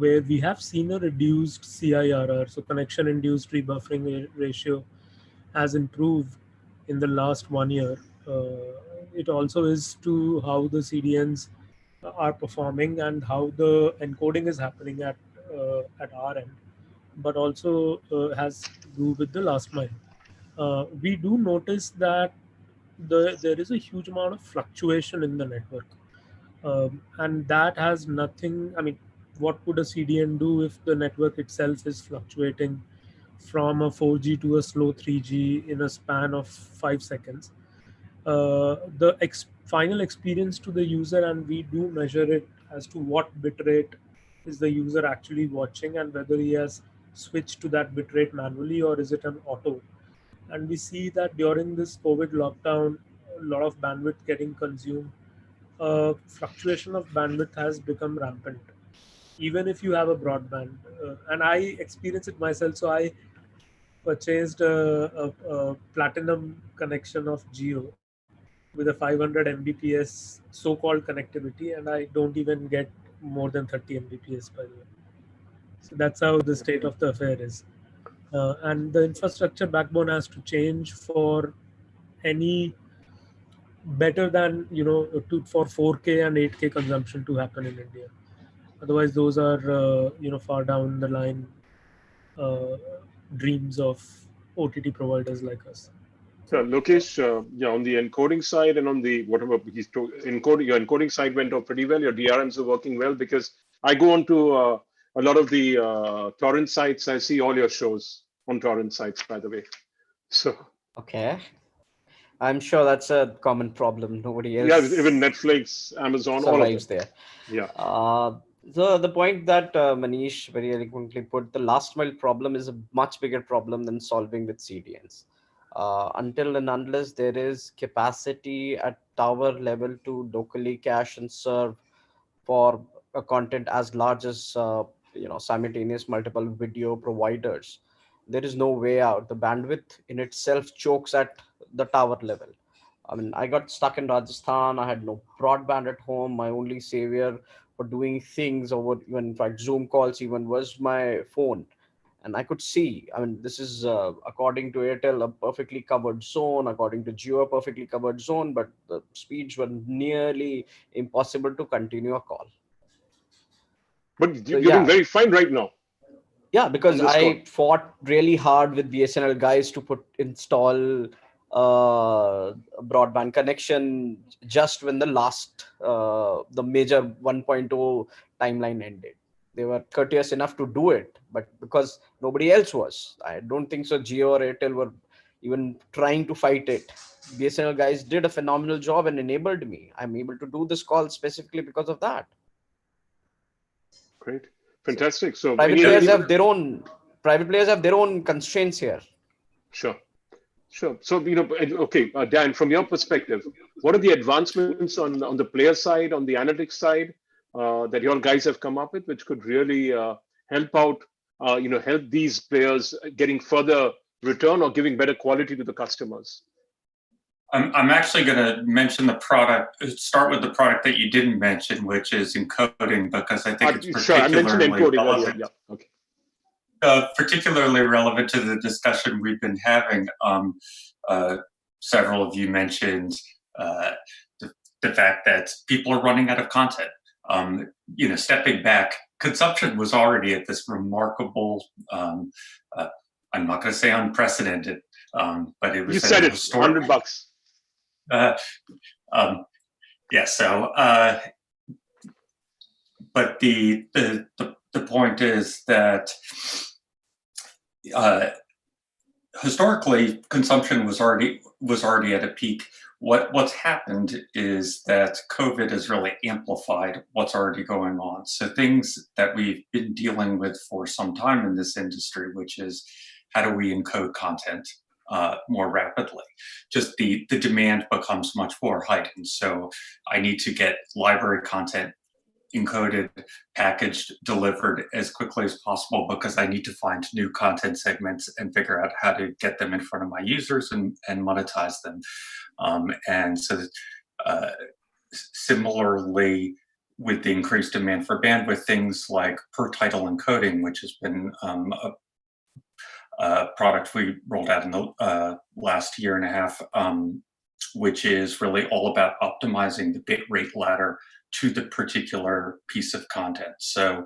where we have seen a reduced CIRR, so connection induced rebuffering ratio has improved in the last 1 year. It also is to how the CDNs are performing and how the encoding is happening at our end, but also has to do with the last mile. We do notice that there is a huge amount of fluctuation in the network, and that has nothing. I mean, what would a CDN do if the network itself is fluctuating from a 4G to a slow 3G in a span of 5 seconds? The final experience to the user, and we do measure it as to what bitrate is the user actually watching and whether he has switched to that bitrate manually or is it an auto. And we see that during this COVID lockdown, a lot of bandwidth getting consumed. Fluctuation of bandwidth has become rampant, even if you have a broadband. And I experience it myself. So I purchased a platinum connection of Jio with a 500 Mbps so-called connectivity, and I don't even get more than 30 Mbps, by the way. So that's how the state of the affair is. And the infrastructure backbone has to change for any better than, for 4K and 8K consumption to happen in India. Otherwise, those are, far down the line dreams of OTT providers like us. Lokesh, yeah, on the encoding side and on the whatever encoding, your encoding side went off pretty well. Your DRMs are working well, because I go on to a lot of the torrent sites. I see all your shows on torrent sites, by the way. So Okay. I'm sure that's a common problem. Nobody else. Yeah, even Netflix, Amazon, all of survives them. there. Yeah. So the point that Manish very eloquently put, the last mile problem is a much bigger problem than solving with CDNs. Until and unless there is capacity at tower level to locally cache and serve for a content as large as simultaneous multiple video providers, there is no way out. The bandwidth in itself chokes at the tower level. I mean, I got stuck in Rajasthan. I had no broadband at home. My only savior for doing things over, even in fact Zoom calls even, was my phone. And I could see, I mean, this is according to Airtel a perfectly covered zone, according to Jio a perfectly covered zone, but the speeds were nearly impossible to continue a call. But you're doing very fine right now. Yeah, because I fought really hard with BSNL guys to install broadband connection just when the major 1.0 timeline ended. They were courteous enough to do it, but because nobody else was, I don't think so Jio or Airtel were even trying to fight it. BSNL guys did a phenomenal job and enabled me. I'm able to do this call specifically because of that. Great. Fantastic. So private players have their own constraints here. Sure. So, okay, Dan, from your perspective, what are the advancements on the player side, on the analytics side, that your guys have come up with, which could really help out, help these players getting further return or giving better quality to the customers? I'm actually going to mention the product, start with the product that you didn't mention, which is encoding, because I think it's particularly relevant. Yeah. Okay. Particularly relevant to the discussion we've been having. Several of you mentioned the fact that people are running out of content. Stepping back, consumption was already at this remarkable, I'm not going to say unprecedented, but it was. You said it, $100. but the point is that historically consumption was already at a peak. What's happened is that COVID has really amplified what's already going on. So things that we've been dealing with for some time in this industry, which is how do we encode content more rapidly? Just the demand becomes much more heightened. So I need to get library content encoded, packaged, delivered as quickly as possible because I need to find new content segments and figure out how to get them in front of my users and monetize them. And so similarly, with the increased demand for bandwidth, things like per title encoding, which has been a product we rolled out in the last year and a half, which is really all about optimizing the bitrate ladder to the particular piece of content. So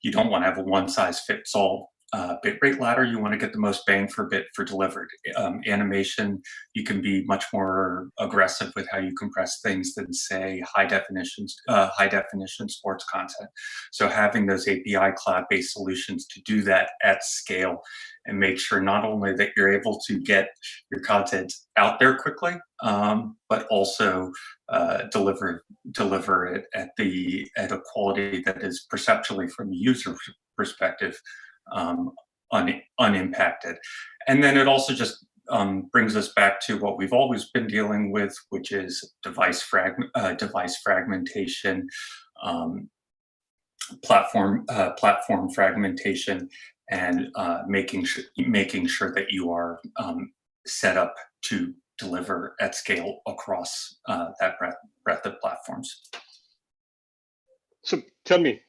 you don't want to have a one-size-fits-all bitrate ladder. You want to get the most bang for bit for delivered. Animation, you can be much more aggressive with how you compress things than, say, high definition sports content. So having those API cloud-based solutions to do that at scale and make sure not only that you're able to get your content out there quickly, but also deliver it at a quality that is perceptually from the user perspective unimpacted. And then it also just brings us back to what we've always been dealing with, which is device fragmentation, platform fragmentation, and making sure that you are set up to deliver at scale across that breadth of platforms. So tell me,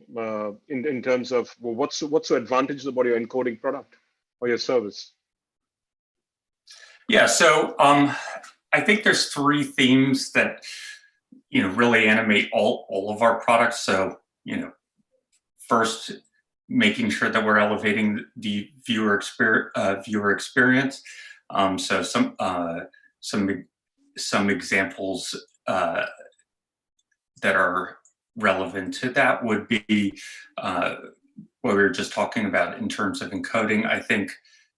in terms of what's the advantage about your encoding product or your service? Yeah, so I think there's three themes that really animate all of our products. So first, making sure that we're elevating the viewer experience. So some examples that are relevant to that would be what we were just talking about in terms of encoding. I think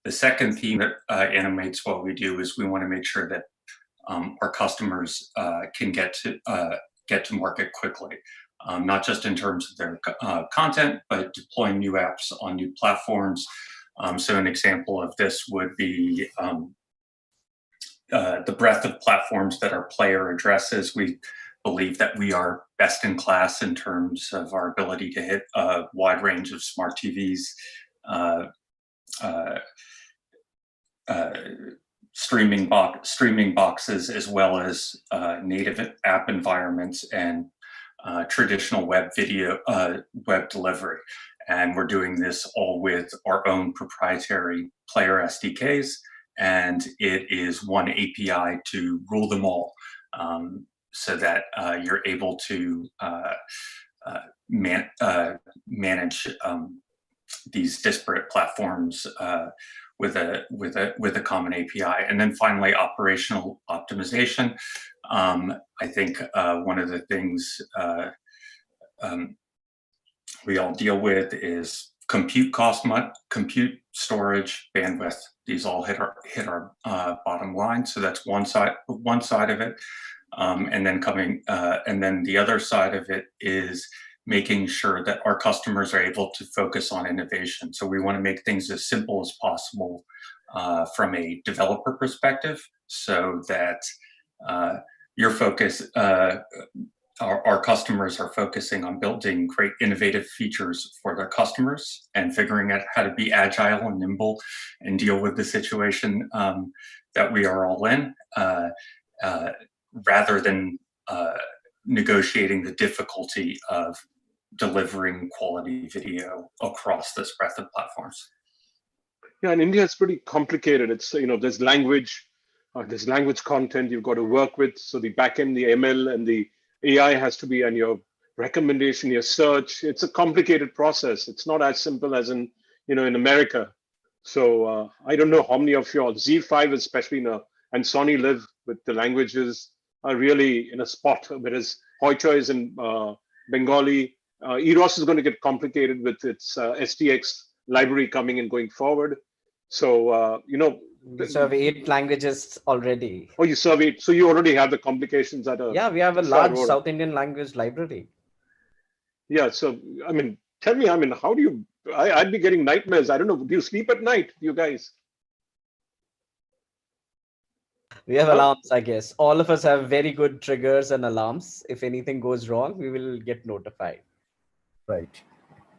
the second theme that animates what we do is we want to make sure that our customers can get to market quickly, not just in terms of their content, but deploying new apps on new platforms. So an example of this would be the breadth of platforms that our player addresses. We believe that we are best in class in terms of our ability to hit a wide range of smart TVs, streaming boxes, as well as native app environments and traditional web delivery. And we're doing this all with our own proprietary player SDKs, and it is one API to rule them all, so that you're able to manage these disparate platforms with a common API. And then finally, operational optimization. I think one of the things we all deal with is compute cost, compute, storage, bandwidth. These all hit our bottom line. So that's one side of it. And then the other side of it is making sure that our customers are able to focus on innovation. So we want to make things as simple as possible from a developer perspective, so that your focus, our customers are focusing on building great innovative features for their customers and figuring out how to be agile and nimble and deal with the situation that we are all in, rather than negotiating the difficulty of delivering quality video across this breadth of platforms. Yeah, in India, it's pretty complicated. It's, there's language content you've got to work with. So the backend, the ML, and the AI has to be on your recommendation, your search. It's a complicated process. It's not as simple as in America. So I don't know how many of your Z5, especially and Sony Live with the languages are really in a spot, whereas Hoichoi is in Bengali, Eros is going to get complicated with its STX library coming in going forward. So, We serve 8 languages already. Oh, you serve 8. So you already have the complications at a... Yeah, we have a large South Indian language library. Yeah, so, I mean, tell me, how do you... I'd be getting nightmares. I don't know. Do you sleep at night, you guys? We have alarms, I guess. All of us have very good triggers and alarms. If anything goes wrong, we will get notified. Right.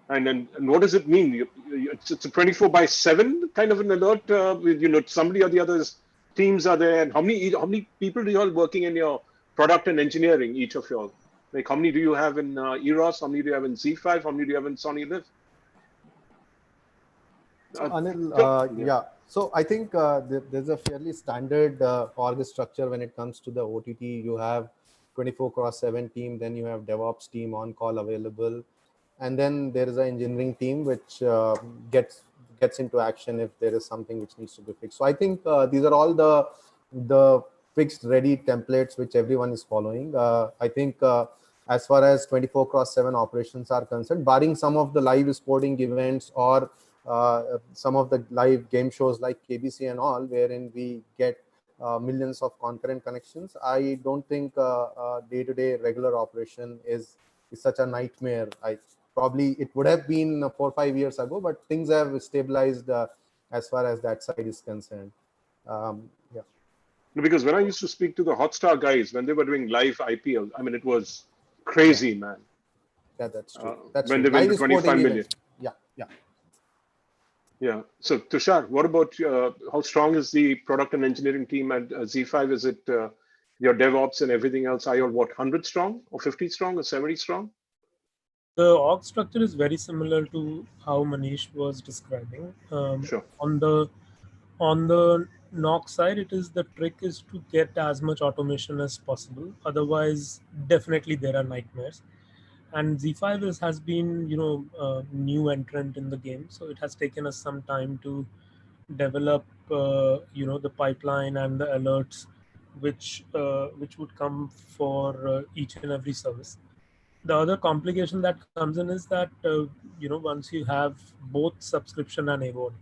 And what does it mean? It's a 24/7 kind of an alert. Somebody or the other's teams are there. And how many people do you all working in your product and engineering? Each of you all, like how many do you have in Eros? How many do you have in Z5? How many do you have in Sony Live? So Anil, yeah. So I think there's a fairly standard org structure when it comes to the OTT. You have 24/7 team, then you have DevOps team on call available, and then there is an engineering team which gets into action if there is something which needs to be fixed. So I think these are all the fixed ready templates which everyone is following. I think as far as 24/7 operations are concerned, barring some of the live sporting events or some of the live game shows like KBC and all, wherein we get millions of concurrent connections, I don't think day-to-day regular operation is such a nightmare. Probably it would have been 4 or 5 years ago, but things have stabilized as far as that side is concerned. Yeah. Because when I used to speak to the Hotstar guys when they were doing live IPL, I mean, it was crazy, man. Yeah, that's true. That's when true. they went to 25 million. Yeah. Yeah. So Tushar, what about how strong is the product and engineering team at Z5? Is it your DevOps and everything else? Are you all 100 strong or 50 strong or 70 strong? The org structure is very similar to how Manish was describing. Sure. On the NOC side, the trick is to get as much automation as possible. Otherwise, definitely there are nightmares. And Z5 has been, a new entrant in the game, so it has taken us some time to develop, the pipeline and the alerts, which would come for each and every service. The other complication that comes in is that once you have both subscription and AVOD,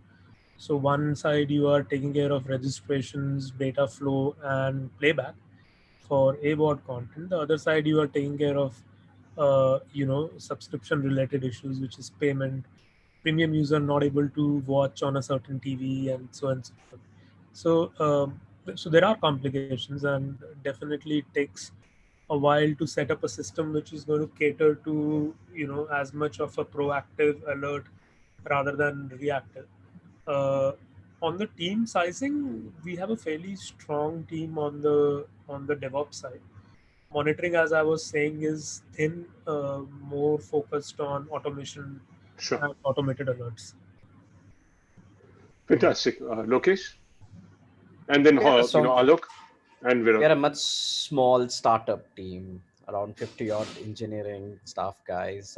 so one side you are taking care of registrations, data flow, and playback for AVOD content. The other side you are taking care of subscription related issues, which is payment, premium user not able to watch on a certain TV, and so on and so forth. So there are complications, and definitely it takes a while to set up a system which is going to cater to as much of a proactive alert rather than reactive. uh, on the team sizing, we have a fairly strong team on the DevOps side. Monitoring, as I was saying, is thin, more focused on automation and automated alerts. Fantastic. Lokesh? And then, Alok and Viral. We are a much small startup team, around 50 odd engineering staff guys.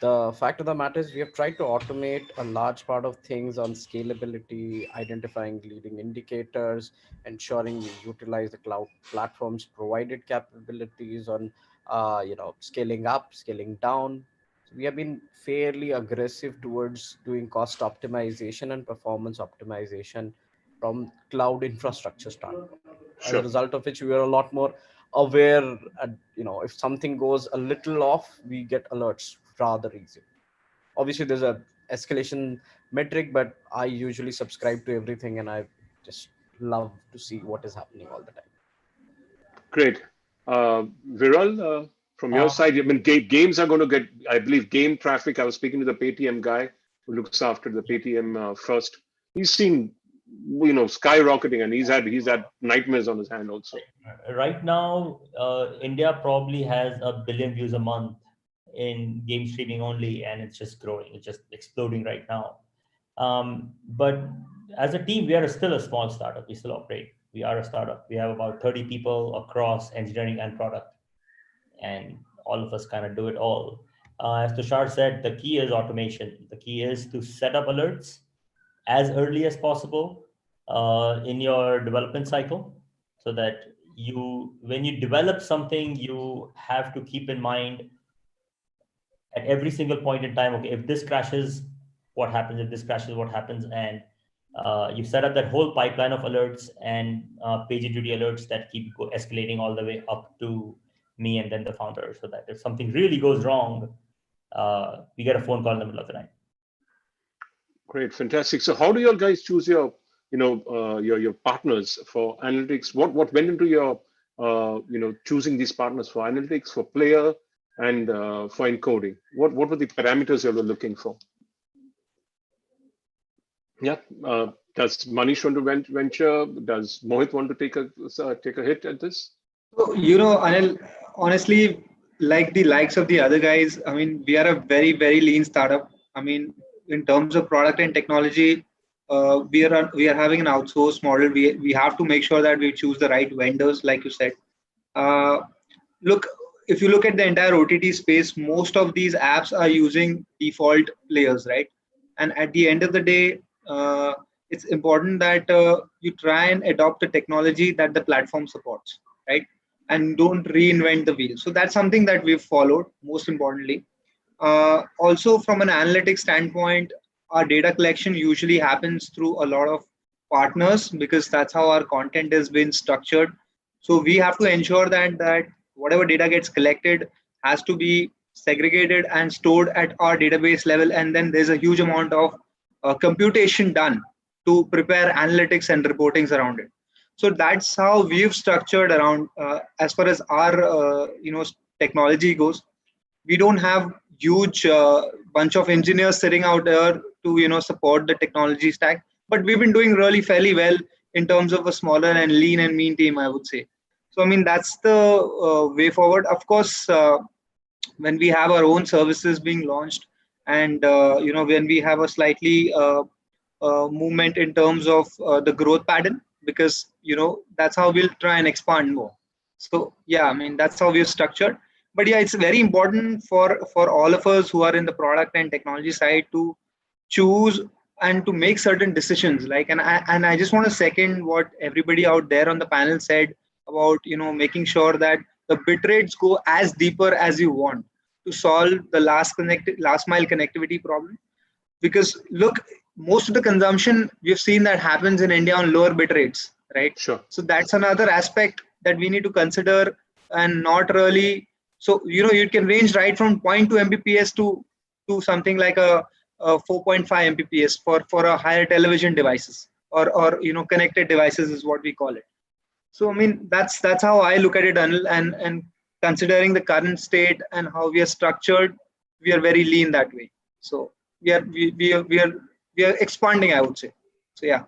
The fact of the matter is we have tried to automate a large part of things on scalability, identifying leading indicators, ensuring we utilize the cloud platforms provided capabilities on scaling up, scaling down. So we have been fairly aggressive towards doing cost optimization and performance optimization from cloud infrastructure standpoint. As a result of which we are a lot more aware. If something goes a little off, we get alerts rather easy. Obviously there's a escalation metric, but I usually subscribe to everything, and I just love to see what is happening all the time. Great. Viral, from your side, I mean, games are going to get, I believe, game traffic. I was speaking to the Paytm guy who looks after the Paytm first. He's seen, skyrocketing, and he's had nightmares on his hand also. Right now, India probably has 1 billion views a month in game streaming only, and it's just growing. It's just exploding right now. But as a team, we are still a small startup. We still operate. We are a startup. We have about 30 people across engineering and product, and all of us kind of do it all. As Tushar said, the key is automation. The key is to set up alerts as early as possible in your development cycle, so that when you develop something, you have to keep in mind at every single point in time, okay, if this crashes, what happens? If this crashes, what happens? And you set up that whole pipeline of alerts and PagerDuty alerts that keep escalating all the way up to me and then the founder, so that if something really goes wrong, we get a phone call in the middle of the night. Great, fantastic. So how do you guys choose your, your partners for analytics? What went into your, choosing these partners for analytics, for player, and for encoding? What were the parameters you were looking for? Yeah. Does Manish want to venture? Does Mohit want to take a hit at this? So, Anil, honestly, like the likes of the other guys, I mean, we are a very, very lean startup. I mean, in terms of product and technology, we are having an outsourced model. We have to make sure that we choose the right vendors, like you said. Uh, Look, if you look at the entire OTT space, most of these apps are using default layers, right? And at the end of the day, it's important that you try and adopt the technology that the platform supports, right? And don't reinvent the wheel. So that's something that we've followed, most importantly. Also, from an analytics standpoint, our data collection usually happens through a lot of partners because that's how our content has been structured. So we have to ensure that whatever data gets collected has to be segregated and stored at our database level, and then there's a huge amount of computation done to prepare analytics and reportings around it. So that's how we've structured around as far as our technology goes. We don't have huge bunch of engineers sitting out there to support the technology stack, but we've been doing really fairly well in terms of a smaller and lean and mean team, I would say. So I mean, that's the way forward. Of course, when we have our own services being launched, and when we have a slightly movement in terms of the growth pattern, because that's how we'll try and expand more. So yeah, I mean, that's how we're structured. But yeah, it's very important for all of us who are in the product and technology side to choose and to make certain decisions. Like, and I just want to second what everybody out there on the panel said about making sure that the bit rates go as deeper as you want to solve the last mile connectivity problem. Because look, most of the consumption we've seen that happens in India on lower bit rates, right? Sure. So that's another aspect that we need to consider, and not really. So you can range right from 0.2 Mbps to something like a 4.5 Mbps for a higher television devices, or connected devices is what we call it. So I mean, that's how I look at it, Anil, and considering the current state and how we are structured, we are very lean that way. So we are expanding, I would say. So yeah.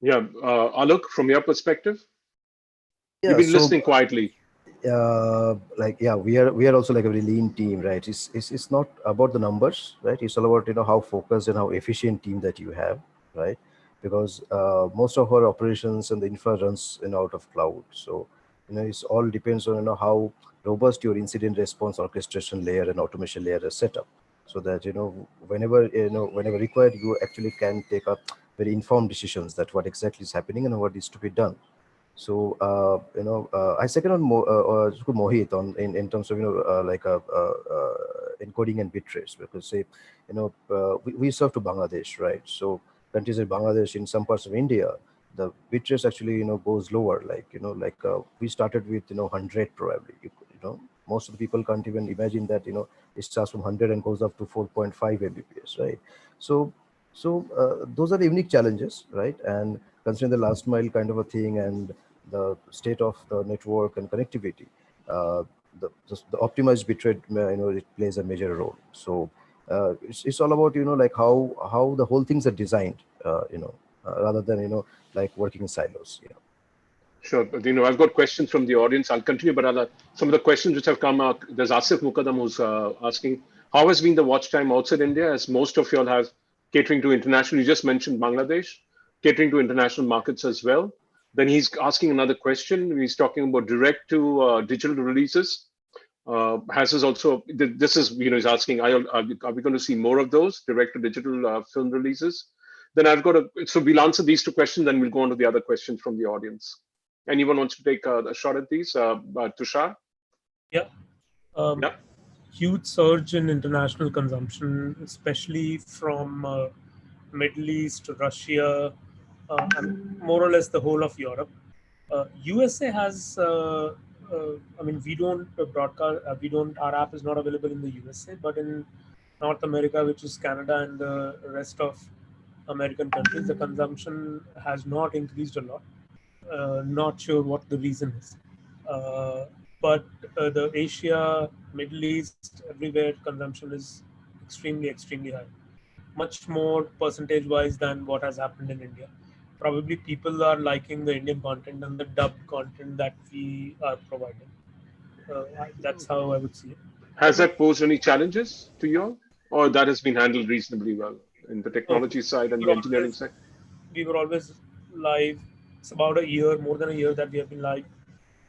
Yeah, Alok, from your perspective, you've Yeah, been so listening quietly. we are also like a very lean team, right? It's not about the numbers, right? It's all about how focused and how efficient team that you have, right? Because most of our operations and the infra runs out of cloud. So it's all depends on how robust your incident response orchestration layer and automation layer is set up, so that whenever required, you actually can take up very informed decisions that what exactly is happening and what is to be done. So I second on Mohit on in terms of encoding and bit rates, because say we serve to Bangladesh, right? So countries like Bangladesh, in some parts of India, the bit rates actually goes lower. We started with 100 probably. Most of the people can't even imagine that it starts from 100 and goes up to 4.5 Mbps, right? So those are the unique challenges, right? And considering the last mile kind of a thing and the state of the network and connectivity, the optimized bitrate, it plays a major role. So it's all about how the whole things are designed, rather than like working in silos. Sure. But, I've got questions from the audience. I'll continue, but some of the questions which have come out, there's Asif Mukadam who's asking, how has been the watch time outside India, as most of you all have catering to international? You just mentioned Bangladesh, catering to international markets as well. Then he's asking another question. He's talking about direct to digital releases. Has this also, this is, he's asking, are we going to see more of those direct to digital film releases? Then so we'll answer these two questions, then we'll go on to the other questions from the audience. Anyone wants to take a shot at these? Tushar? Yeah. Yeah. huge surge in international consumption, especially from Middle East, Russia, and more or less the whole of Europe. USA has, I mean, we don't broadcast, our app is not available in the USA, but in North America, which is Canada and the rest of American countries, the consumption has not increased a lot. Not sure what the reason is. Uh, but the Asia, Middle East, everywhere consumption is extremely high, much more percentage wise than what has happened in India. Probably people are liking the Indian content and the dubbed content that we are providing. That's how I would see it. Has that posed any challenges to you all, or that has been handled reasonably well in the Uh, technology side and we the were engineering always side? we were always live. It's about a year, more than a year that we have been live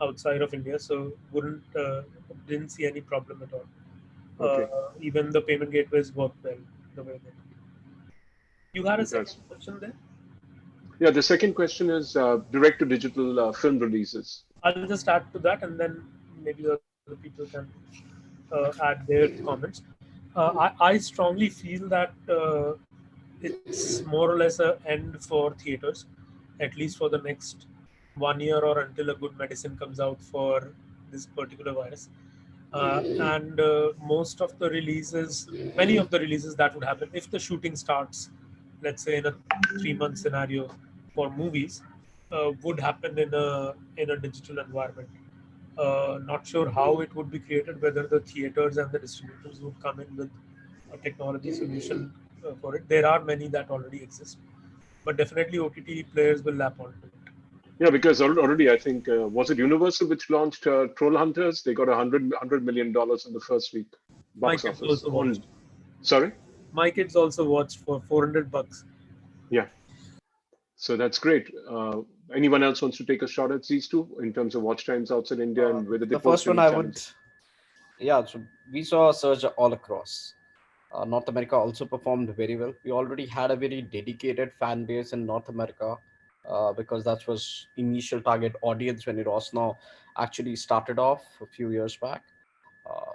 outside of India, so wouldn't didn't see any problem at all. Okay, Even the payment gateways work well the way they. You had a second that's question there. yeah. The second question is direct to digital film releases. I'll just add to that, and then maybe the other people can add their comments. I strongly feel that it's more or less a end for theaters, at least for the next 1 year or until a good medicine comes out for this particular virus. And most of the releases, many of the releases that would happen if the shooting starts, let's say in a 3 month scenario for movies, would happen in a digital environment. Not sure how it would be created, whether the theaters and the distributors would come in with a technology solution for it. There are many that already exist, but definitely OTT players will lap onto it. Yeah, because already I think was it Universal which launched Troll Hunters? They got $100 million in the first week My box kids office. also On watched. sorry, My kids also watched for $400. yeah. So that's great. Anyone else wants to take a shot at these two in terms of watch times outside India and whether they The first post one any I would, challenges? yeah, so we saw a surge all across. North America also performed very well. We already had a very dedicated fan base in North America because that was initial target audience when it was now actually started off a few years back.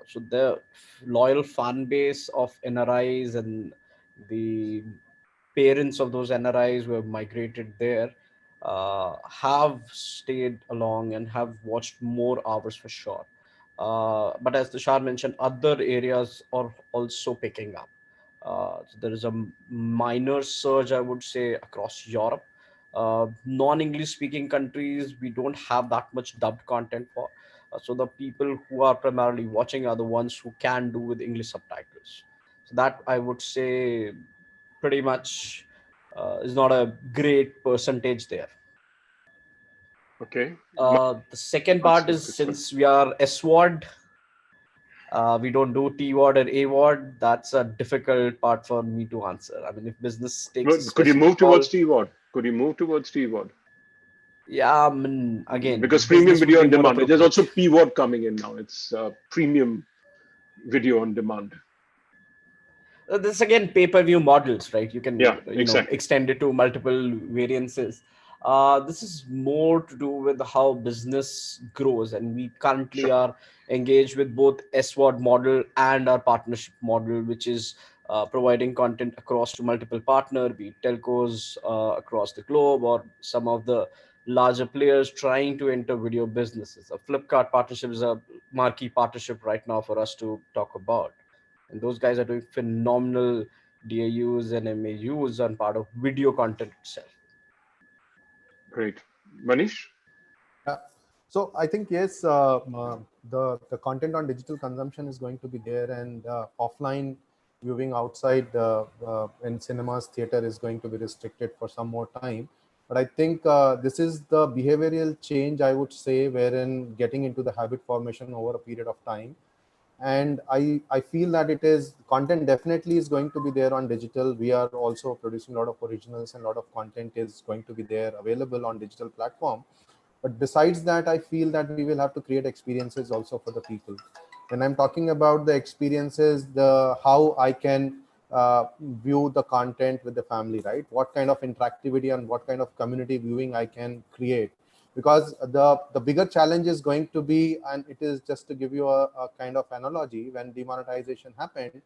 So the loyal fan base of NRIs and the parents of those NRIs who have migrated there have stayed along and have watched more hours for sure. But as Tushar mentioned, other areas are also picking up. So there is a minor surge, I would say, across Europe. Non-English speaking countries, we don't have that much dubbed content for. So the people who are primarily watching are the ones who can do with English subtitles. So that I would say pretty much is not a great percentage there. Okay. The second That's part is interesting. since we are S-word, we don't do T-word or A-word. That's a difficult part for me to answer. I mean, if business takes a But could you specific move call, towards T-Word? Could you move towards T-Word? yeah, I mean, again, Because if premium business would video be on more demand. There's appropriate. also P-Word coming in now. It's premium video on demand. This again pay-per-view models, right? You can Yeah, exactly. extend it to multiple variances. This is more to do with how business grows, and we currently Sure. are engaged with both SWOT model and our partnership model, which is providing content across to multiple partner, be it telcos across the globe or some of the larger players trying to enter video businesses. A Flipkart partnership is a marquee partnership right now for us to talk about, and those guys are doing phenomenal DAUs and MAUs on part of video content itself. Great. Manish? Yeah. So I think yes, the content on digital consumption is going to be there, and offline viewing outside in cinemas, theater is going to be restricted for some more time. But I think this is the behavioral change, I would say, wherein getting into the habit formation over a period of time. And I feel that it is content definitely is going to be there on digital. We are also producing a lot of originals, and a lot of content is going to be there available on digital platform. But besides that, I feel that we will have to create experiences also for the people. When I'm talking about the experiences, the how I can view the content with the family, right? What kind of interactivity and what kind of community viewing I can create. because the bigger challenge is going to be, and it is just to give you a kind of analogy, when demonetization happened,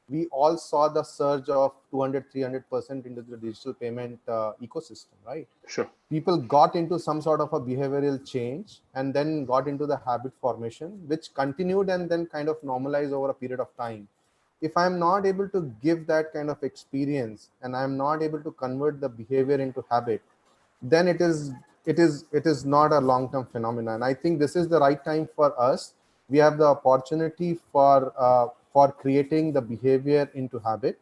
we all saw the surge of 200-300% into the digital payment ecosystem, right? Sure. People got into some sort of a behavioral change and then got into the habit formation, which continued and then kind of normalized over a period of time. If I'm not able to give that kind of experience and I'm not able to convert the behavior into habit, then it is not a long-term phenomenon. I think this is the right time for us. We have the opportunity for creating the behavior into habit.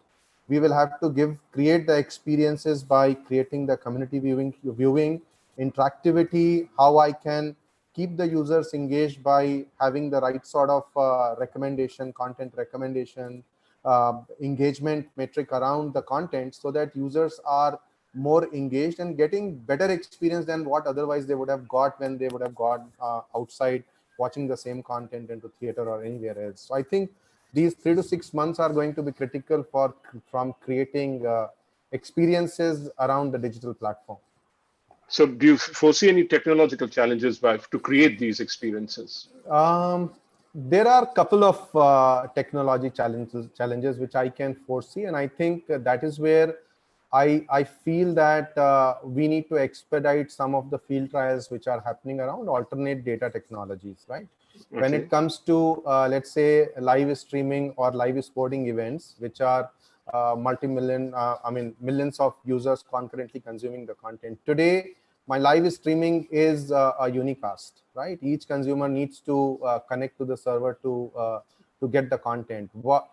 We will have to create the experiences by creating the community viewing interactivity, how I can keep the users engaged by having the right sort of content recommendation, engagement metric around the content, so that users are more engaged and getting better experience than what otherwise they would have got when they would have gone outside watching the same content into theater or anywhere else. So I think these 3 to 6 months are going to be critical from creating experiences around the digital platform. So do you foresee any technological challenges to create these experiences? There are a couple of technology challenges which I can foresee, and I think that is where I feel that we need to expedite some of the field trials which are happening around alternate data technologies, right? Okay. When it comes to, let's say, live streaming or live sporting events, which are millions of users concurrently consuming the content. Today, my live streaming is a unicast, right? Each consumer needs to connect to the server to get the content.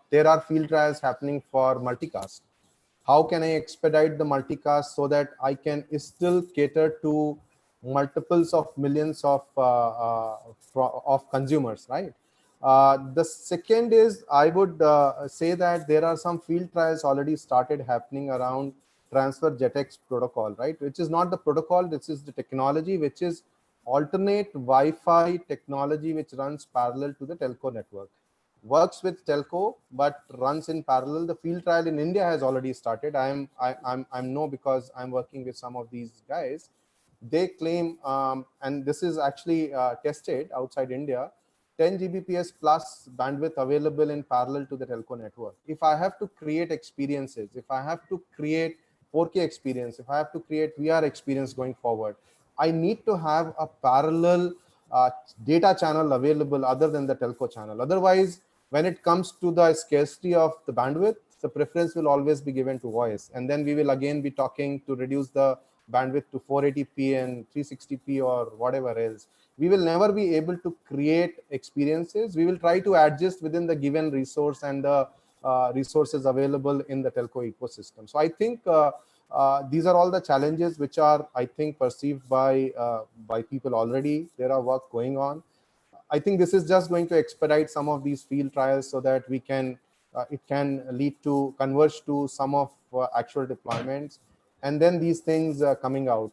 There are field trials happening for multicast. How can I expedite the multicast so that I can still cater to multiples of millions of consumers, right? The second is, I would say that there are some field trials already started happening around transfer JetX protocol, right? Which is not the protocol, this is the technology, which is alternate Wi-Fi technology which runs parallel to the telco network. Works with telco but runs in parallel. The field trial in India has already started. I'm know because I'm working with some of these guys. They claim, and this is actually tested outside India, 10 Gbps plus bandwidth available in parallel to the telco network. If I have to create experiences, if I have to create 4K experience, if I have to create VR experience going forward, I need to have a parallel data channel available other than the telco channel. Otherwise, when it comes to the scarcity of the bandwidth, the preference will always be given to voice. And then we will again be talking to reduce the bandwidth to 480p and 360p or whatever else. We will never be able to create experiences. We will try to adjust within the given resource and the resources available in the telco ecosystem. So I think these are all the challenges which are, I think, perceived by people already. There are work going on. I think this is just going to expedite some of these field trials so that we can, it can lead to converge to some of actual deployments. And then these things coming out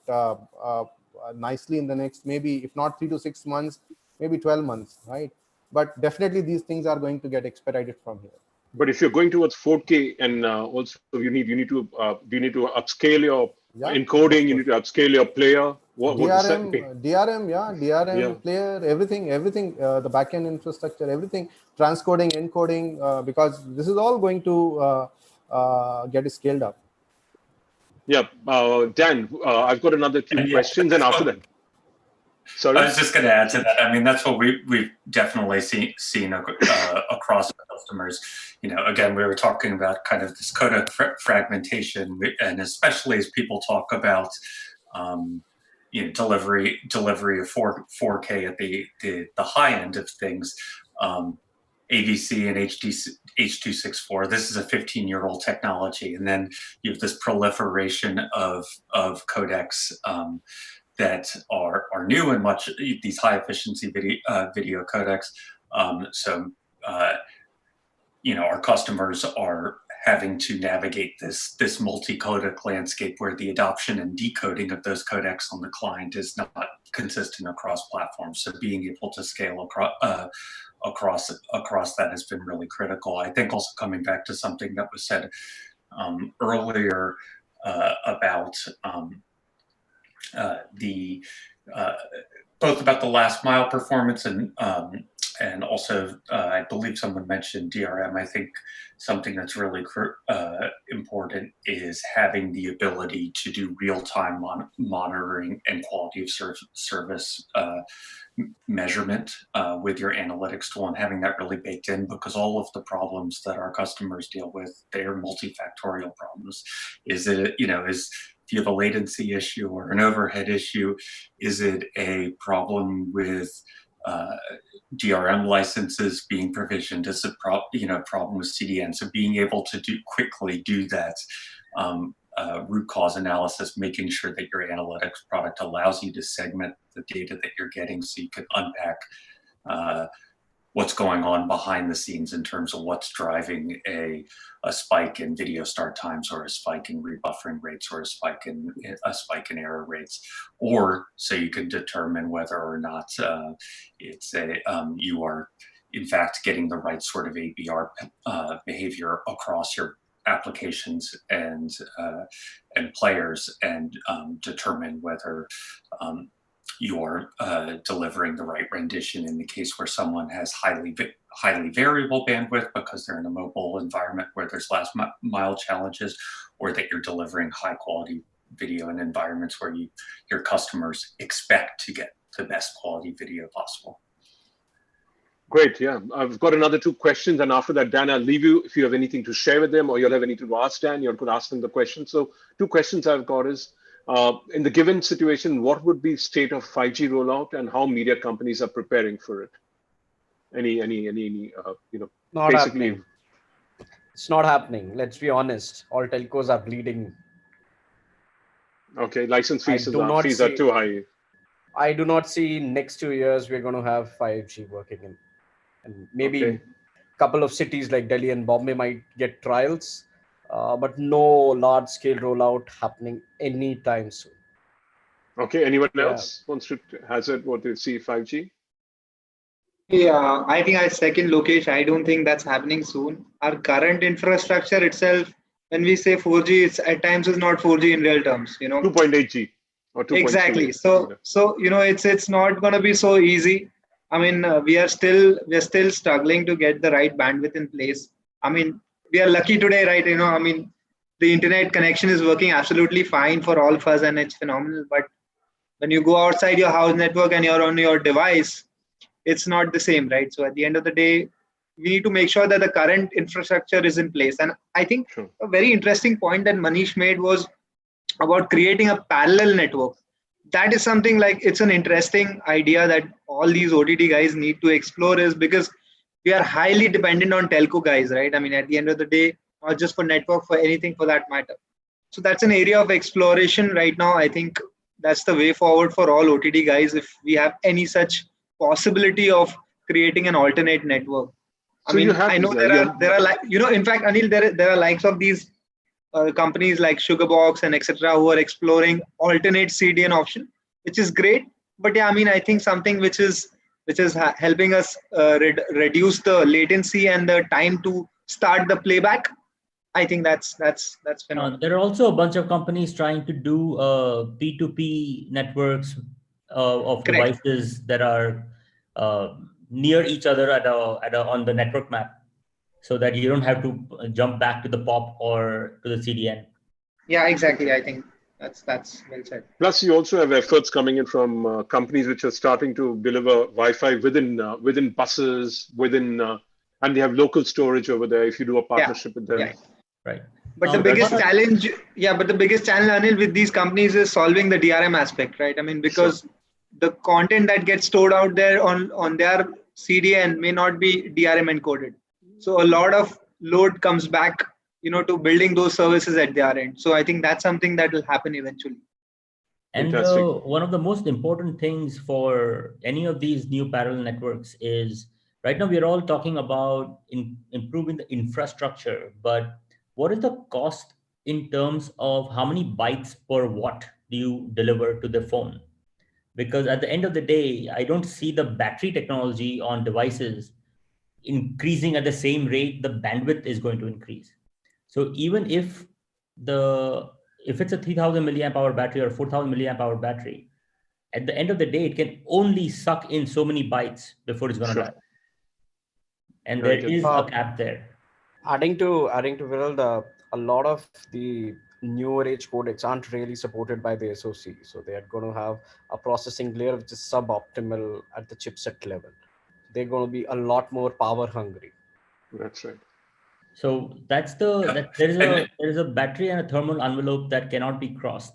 nicely in the next, maybe if not 3 to 6 months, maybe 12 months, right? But definitely these things are going to get expedited from here. But if you're going towards 4K and also you need to upscale your encoding, you need to upscale your player. What does that mean? DRM, player, everything, the backend infrastructure, everything, transcoding, encoding, because this is all going to get scaled up. Yeah, Dan, I've got another few questions, and after that. Sorry? I was just going to add to that. I mean, that's what we've definitely seen across customers. You know, again, we were talking about kind of this codec fragmentation, and especially as people talk about, you know, delivery of 4K at the high end of things. AVC and H.264. This is a 15-year-old technology, and then you have this proliferation of codecs that are new and much these high efficiency video codecs. You know, our customers are having to navigate this multi-codec landscape where the adoption and decoding of those codecs on the client is not consistent across platforms. So being able to scale across that has been really critical. I think also coming back to something that was said earlier about both about the last mile performance and also I believe someone mentioned DRM. I think something that's really important is having the ability to do real-time monitoring and quality of service measurement with your analytics tool, and having that really baked in, because all of the problems that our customers deal with, they're multifactorial problems. Is it, if you have a latency issue or an overhead issue, is it a problem with DRM licenses being provisioned? Is it problem with CDN? So being able to quickly do that root cause analysis, making sure that your analytics product allows you to segment the data that you're getting, so you can unpack what's going on behind the scenes in terms of what's driving a spike in video start times, or a spike in rebuffering rates, or a spike in error rates, or so you can determine whether or not you are in fact getting the right sort of ABR behavior across your applications and players, and determine whether you're delivering the right rendition in the case where someone has highly variable bandwidth because they're in a mobile environment where there's last mile challenges, or that you're delivering high quality video in environments where your customers expect to get the best quality video possible. Great, yeah. I've got another 2 questions, and after that, Dan, I'll leave you. If you have anything to share with them, or you'll have anything to ask Dan, you could ask them the question. So 2 questions I've got is, in the given situation, what would be state of 5G rollout, and how media companies are preparing for it? Any Not basically. happening. It's not happening. Let's be honest. All telcos are bleeding. Okay, license fees are too high. I do not see next 2 years we're going to have 5G working in. And maybe a couple of cities like Delhi and Bombay might get trials, but no large scale rollout happening anytime soon. Okay, anyone else wants to hazard what they see 5G? Yeah, I think I second Lokesh. I don't think that's happening soon. Our current infrastructure itself, when we say 4G, it's at times is not 4G in real terms. 2.8G or 2.3. Exactly. So it's not going to be so easy. I mean, we are still struggling to get the right bandwidth in place. I mean, we are lucky today, right? I mean, the internet connection is working absolutely fine for all of us, and it's phenomenal. But when you go outside your house network and you're on your device, it's not the same, right? So at the end of the day, we need to make sure that the current infrastructure is in place. And I think a very interesting point that Manish made was about creating a parallel network. That is something like, it's an interesting idea that all these OTT guys need to explore, is because we are highly dependent on telco guys, right? I mean, at the end of the day, not just for network, for anything for that matter. So that's an area of exploration right now. I think that's the way forward for all OTT guys, if we have any such possibility of creating an alternate network. I mean, I know there are like, in fact, Anil, there are likes of these companies like Sugarbox and etc. who are exploring alternate CDN option, which is great. But yeah, I mean, I think something which is helping us reduce the latency and the time to start the playback. I think that's phenomenal. There are also a bunch of companies trying to do P2P networks of devices that are near each other on the network map, so that you don't have to jump back to the POP or to the CDN. Yeah, exactly. I think that's well said. Plus, you also have efforts coming in from companies which are starting to deliver Wi-Fi within buses, and they have local storage over there. If you do a partnership with them, right. But the biggest challenge, Anil, with these companies is solving the DRM aspect, right? I mean, because the content that gets stored out there on their CDN may not be DRM encoded. So a lot of load comes back, to building those services at their end. So I think that's something that will happen eventually. And one of the most important things for any of these new parallel networks is, right now we are all talking about improving the infrastructure, but what is the cost in terms of how many bytes per watt do you deliver to the phone? Because at the end of the day, I don't see the battery technology on devices increasing at the same rate the bandwidth is going to increase. So even if it's a 3000 milliamp hour battery or 4000 milliamp hour battery, at the end of the day, it can only suck in so many bytes before it's going to die. And there is a cap there. Adding to Viral, a lot of the newer age codecs aren't really supported by the SoC. So they are going to have a processing layer which is suboptimal at the chipset level. They're going to be a lot more power hungry. That's right. So there is a battery and a thermal envelope that cannot be crossed.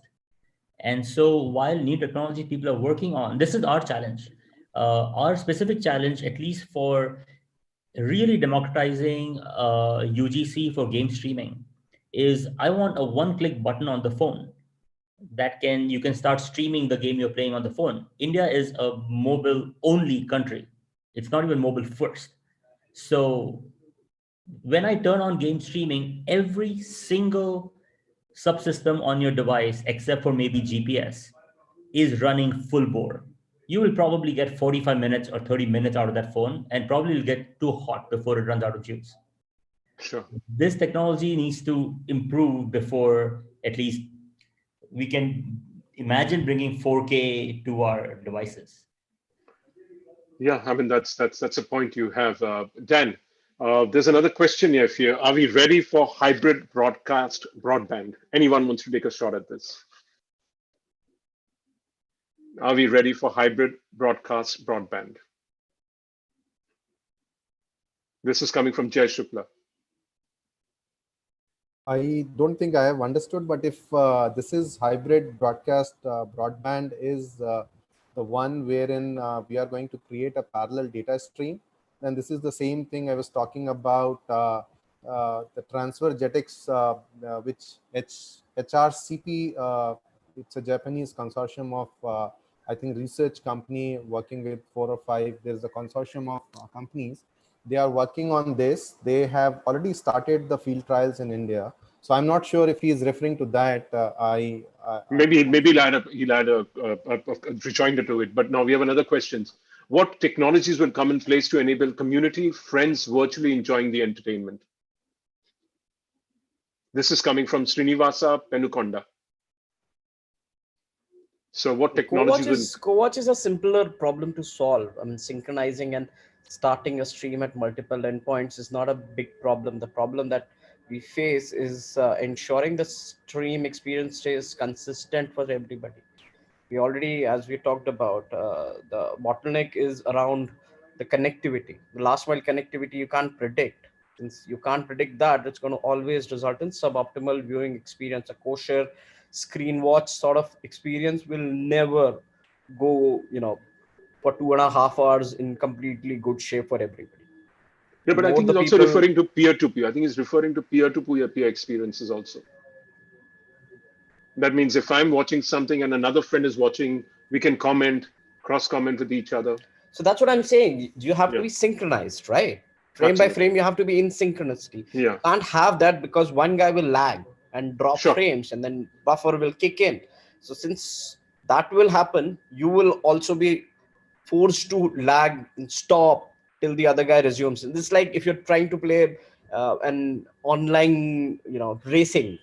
And so while new technology people are working on, this is our challenge. Our specific challenge, at least for really democratizing UGC for game streaming, is I want a one-click button on the phone that you can start streaming the game you're playing on the phone. India is a mobile-only country. It's not even mobile first. So when I turn on game streaming, every single subsystem on your device, except for maybe GPS, is running full bore. You will probably get 45 minutes or 30 minutes out of that phone, and probably will get too hot before it runs out of juice. Sure. This technology needs to improve before at least we can imagine bringing 4K to our devices. Yeah, I mean that's a point you have, Dan. There's another question here. Are we ready for hybrid broadcast broadband? Anyone wants to take a shot at this? Are we ready for hybrid broadcast broadband? This is coming from Jay Shukla. I don't think I have understood, but if this is hybrid broadcast broadband is the one wherein we are going to create a parallel data stream, then this is the same thing I was talking about, the transfer JetX, which HRCP, it's a Japanese consortium of, I think, research company working with 4 or 5. There's a consortium of companies. They are working on this. They have already started the field trials in India. So I'm not sure if he is referring to that. Maybe he'll add a rejoinder to it. But now we have another question. What technologies will come in place to enable community, friends virtually enjoying the entertainment? This is coming from Srinivasa Penukonda. So what technologies Co-watch is a simpler problem to solve. I mean, synchronizing and starting a stream at multiple endpoints is not a big problem. The problem that we face is ensuring the stream experience stays consistent for everybody. We already, as we talked about, the bottleneck is around the connectivity. The last mile connectivity you can't predict. Since you can't predict that, it's going to always result in suboptimal viewing experience. A kosher screen watch sort of experience will never go, for 2.5 hours in completely good shape for everybody. Yeah, but I think he's also referring to peer-to-peer. I think he's referring to peer-to-peer experiences also. That means if I'm watching something and another friend is watching, we can cross-comment with each other. So that's what I'm saying. You have to be synchronized, right? Frame by frame, you have to be in synchronicity. Yeah. You can't have that because one guy will lag and drop frames and then buffer will kick in. So since that will happen, you will also be forced to lag and stop till the other guy resumes. And this is like if you're trying to play an online, racing,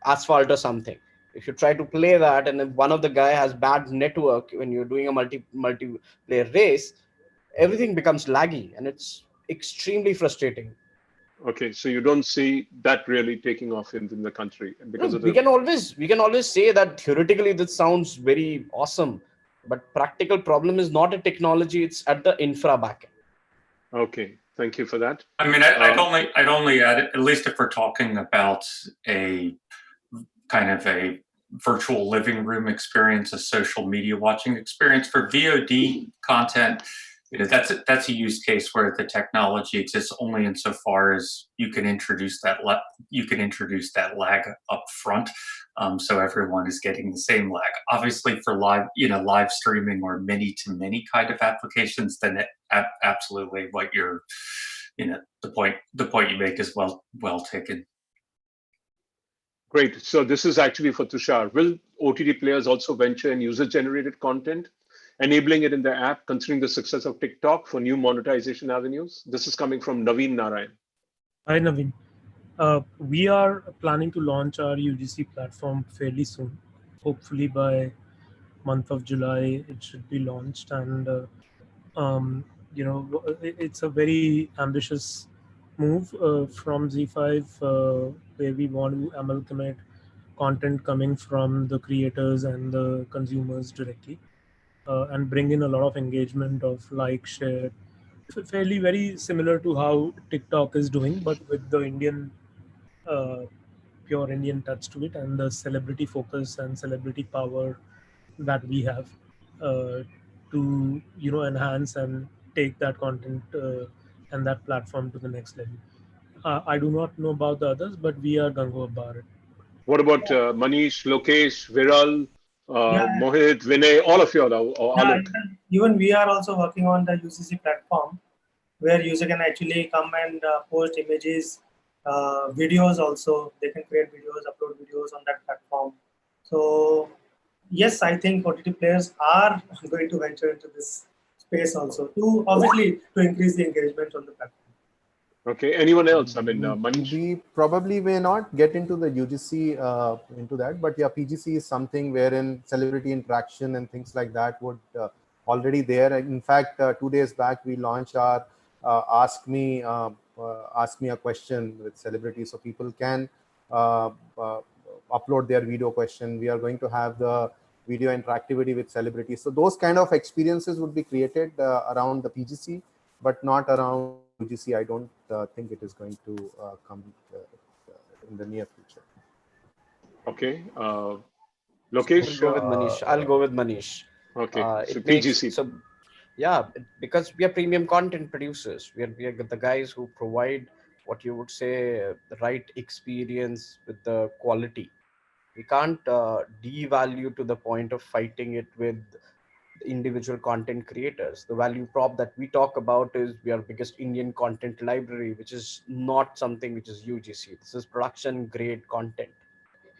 asphalt or something. If you try to play that and if one of the guy has bad network when you're doing a multiplayer race, everything becomes laggy and it's extremely frustrating. Okay, so you don't see that really taking off in the country because we can always say that theoretically this sounds very awesome, but practical problem is not a technology, it's at the infra backend. Okay, thank you for that. I mean, I'd only add, at least if we're talking about a kind of a virtual living room experience, a social media watching experience for VOD content, that's a use case where the technology exists only insofar as you can introduce that lag up front, so everyone is getting the same lag. Obviously, for live streaming or many to many kind of applications, then absolutely what you're, the point you make is well taken. Great. So this is actually for Tushar. Will OTT players also venture in user-generated content, enabling it in their app, considering the success of TikTok for new monetization avenues? This is coming from Naveen Narayan. Hi, Naveen. We are planning to launch our UGC platform fairly soon, hopefully by month of July it should be launched, and it's a very ambitious move from Z5, where we want to amalgamate content coming from the creators and the consumers directly, and bring in a lot of engagement of like, share, fairly very similar to how TikTok is doing, but with the uh, pure Indian touch to it, and the celebrity focus and celebrity power that we have, uh, to enhance and take that content and that platform to the next level. I do not know about the others, but we are gung ho about it. What about Manish, Lokesh, Viral, Yeah, Mohit, Vinay, all of you, or yeah. Alok? Even we are also working on the UCC platform where user can actually come and post images, videos also. They can create videos, upload videos on that platform. So yes, I think OTT players are going to venture into this space also to obviously to increase the engagement on the platform. Okay, anyone else? I mean, Manish? We probably may not get into the UGC into that, but yeah, PGC is something wherein celebrity interaction and things like that would already there. In fact, 2 days back we launched our ask me a question with celebrities, so people can uh, uh, upload their video question. We are going to have the video interactivity with celebrities, so those kind of experiences would be created around the PGC, but not around UGC. I don't think it is going to come in the near future. Okay, I'll Lokesh? go with Manish. I'll go with Manish. Okay, so It makes PGC. so yeah, because we are premium content producers. We are the guys who provide what you would say the right experience with the quality. We can't devalue to the point of fighting it with the individual content creators. The value prop that we talk about is we are biggest Indian content library, which is not something which is UGC. This is production grade content.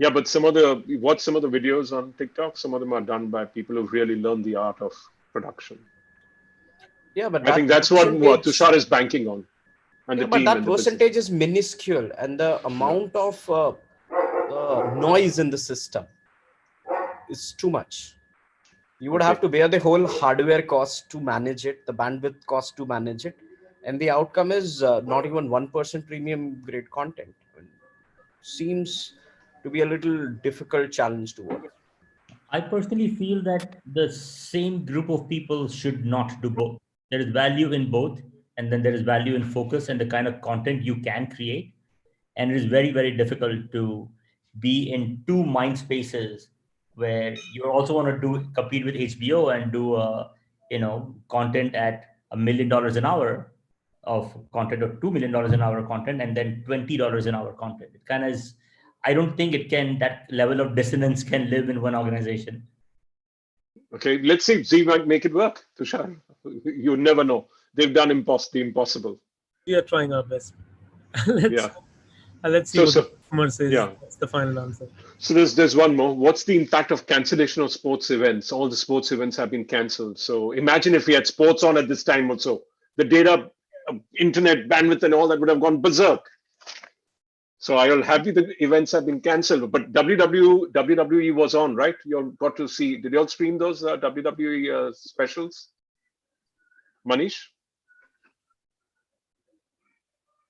Yeah, but some of the watch some of the videos on TikTok. Some of them are done by people who've really learned the art of production. Yeah, but I think that that's what percentage. Tushar is banking on, and the Yeah, but team that and the business. percentage is minuscule, and the Yeah. amount of noise in the system is too much. You would Okay. have to bear the whole hardware cost to manage it, the bandwidth cost to manage it, and the outcome is not even 1% premium grade content. Seems to be a little difficult challenge to work. I personally feel that the same group of people should not do both. There is value in both, and then there is value in focus and the kind of content you can create. And it is very, very difficult to be in two mind spaces where you also want to do compete with HBO and do content at $1 million an hour of content, or $2 million an hour content, and then $20 an hour content. It kind of is. I don't think it can, that level of dissonance can live in one organization. Okay. Let's see if Z might make it work, Tushar. You never know. They've done the impossible. We are trying our best. let's Yeah. let's see So what the so customer says. yeah. That's the final answer. So there's one more. What's the impact of cancellation of sports events? All the sports events have been cancelled. So imagine if we had sports on at this time also. The data, internet bandwidth, and all that would have gone berserk. So I am happy the events have been cancelled. But WWE was on, right? You all got to see. Did you all stream those WWE specials? Manish?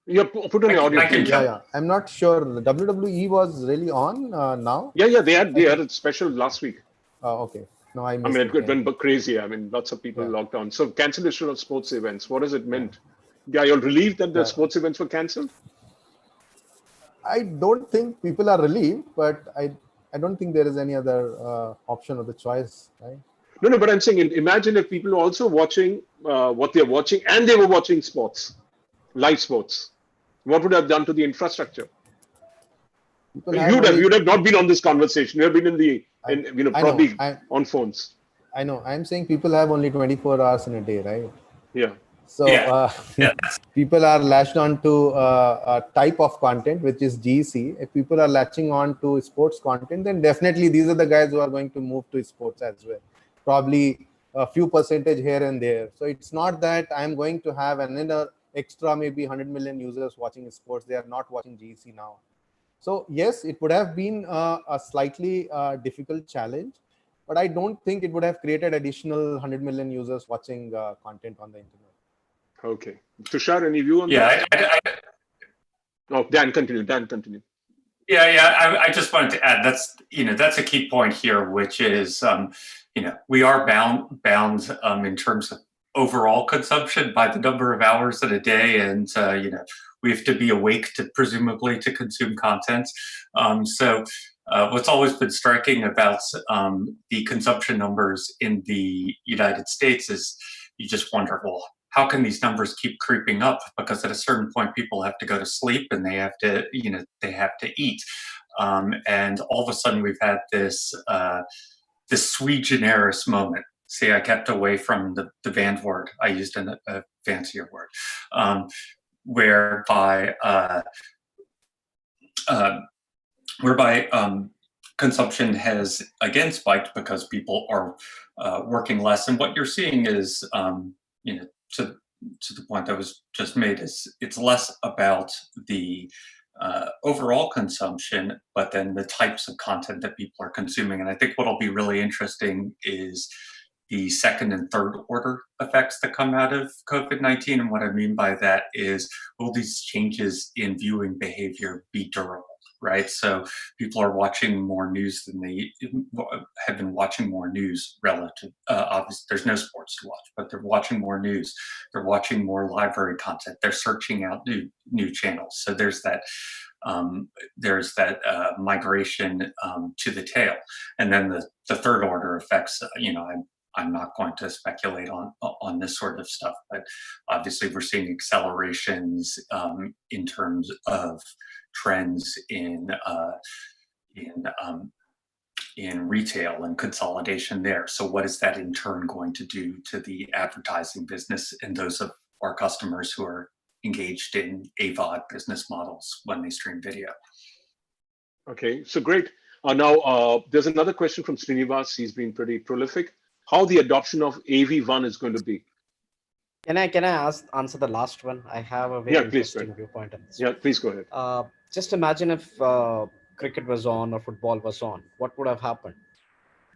Yeah, put on your audio, I can please. Yeah, jump. yeah. I'm not sure. The WWE was really on now. Yeah, they had a special last week. Okay. No, I I missed mean, it it then. went crazy. I mean, lots of people Yeah, locked on. So cancellation of sports events. What does it yeah, meant? Yeah, you're relieved that the yeah. sports events were cancelled? I don't think people are relieved, but I don't think there is any other option or the choice, right? No, no, but I'm saying imagine if people were also watching what they're watching and they were watching sports, live sports. What would have done to the infrastructure? People have You'd only. have not been on this conversation. You'd have been in the I, I know. probably on phones. I know. I'm saying people have only 24 hours in a day, right? Yeah. So Yeah, yeah. people are latched on to a type of content, which is GC. If people are latching on to sports content, then definitely these are the guys who are going to move to sports as well. Probably a few percentage here and there. So it's not that I'm going to have another extra maybe 100 million users watching sports. They are not watching GC now. So yes, it would have been a slightly difficult challenge. but I don't think it would have created additional 100 million users watching content on the internet. Okay. Tushar, any view on Yeah, that? Oh, Dan, continue. Dan, continue. Yeah. I just wanted to add that's a key point here, which is we are bound in terms of overall consumption by the number of hours in a day, and we have to be awake to presumably to consume content. So what's always been striking about the consumption numbers in the United States is you just wonder, well, how can these numbers keep creeping up? Because at a certain point, people have to go to sleep and they have to, eat. And all of a sudden, we've had this sui generis moment. See, I kept away from the banned word. I used a fancier word, whereby consumption has again spiked because people are working less. And what you're seeing is, to the point that was just made, is it's less about the overall consumption, but then the types of content that people are consuming. And I think what'll be really interesting is the second and third order effects that come out of COVID-19. And what I mean by that is, will these changes in viewing behavior be durable? Right, so people are watching more news than they have been watching more news relative. Obviously, there's no sports to watch, but they're watching more news. They're watching more library content. They're searching out new channels. So there's that migration to the tail, and then the third order effects. I'm not going to speculate on this sort of stuff, but obviously we're seeing accelerations in terms of trends in retail and consolidation there. So what is that in turn going to do to the advertising business and those of our customers who are engaged in AVOD business models when they stream video? Okay, so great. Now, there's another question from Srinivas. He's been pretty prolific. How the adoption of AV1 is going to be? Can I answer the last one? I have a very interesting viewpoint on this. Yeah, please go ahead. Just imagine if cricket was on or football was on. What would have happened?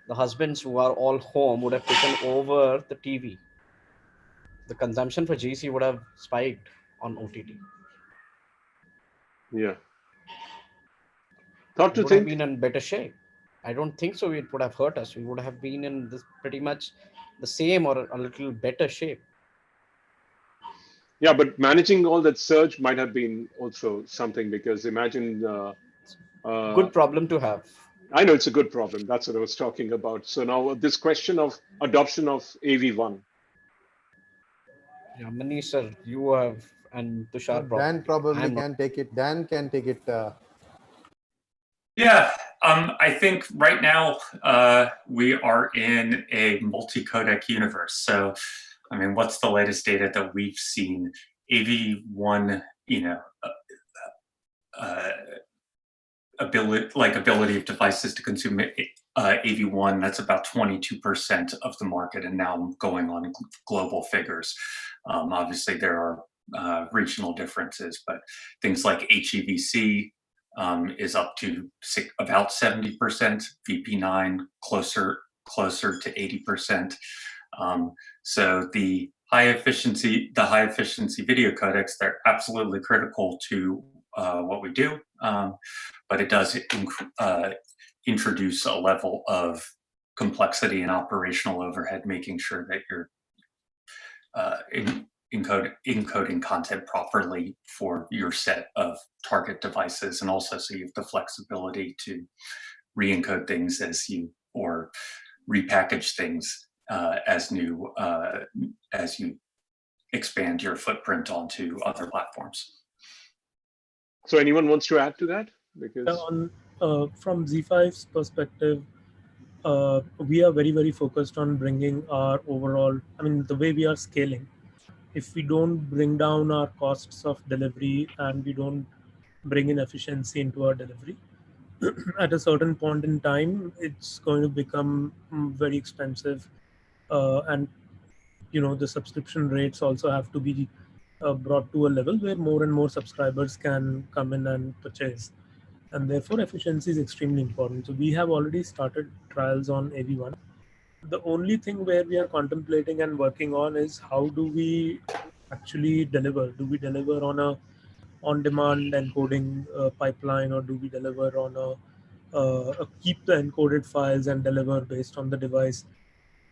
The husbands who are all home would have taken over the TV. The consumption for GC would have spiked on OTT. Yeah. Thought to would think. have been in better shape. I don't think so. It would have hurt us. We would have been in this pretty much the same or a little better shape. Yeah, but managing all that surge might have been also something, because imagine. Good problem to have. I know it's a good problem. That's what I was talking about. So now this question of adoption of AV1. Yeah, Manish sir, you have, and Tushar. Dan probably can take it. Dan can take it. Yeah, I think right now we are in a multi-codec universe. So, I mean, what's the latest data that we've seen? AV1, ability of devices to consume AV1, that's about 22% of the market, and now I'm going on global figures. Obviously, there are regional differences, but things like HEVC is up to about 70%, VP9 closer to 80%. So the high efficiency video codecs, they're absolutely critical to what we do, but it does introduce a level of complexity and operational overhead, making sure that you're encoding content properly for your set of target devices, and also so you have the flexibility to re-encode things or repackage things as you expand your footprint onto other platforms. So anyone wants to add to that? Because from Z5's perspective, we are very, very focused on bringing our overall, the way we are scaling. If we don't bring down our costs of delivery and we don't bring in efficiency into our delivery, at a certain point in time, it's going to become very expensive. And, the subscription rates also have to be brought to a level where more and more subscribers can come in and purchase. and therefore efficiency is extremely important. So we have already started trials on AV1. The only thing where we are contemplating and working on is how do we actually deliver? Do we deliver on a on-demand encoding pipeline, or do we deliver on a keep the encoded files and deliver based on the device?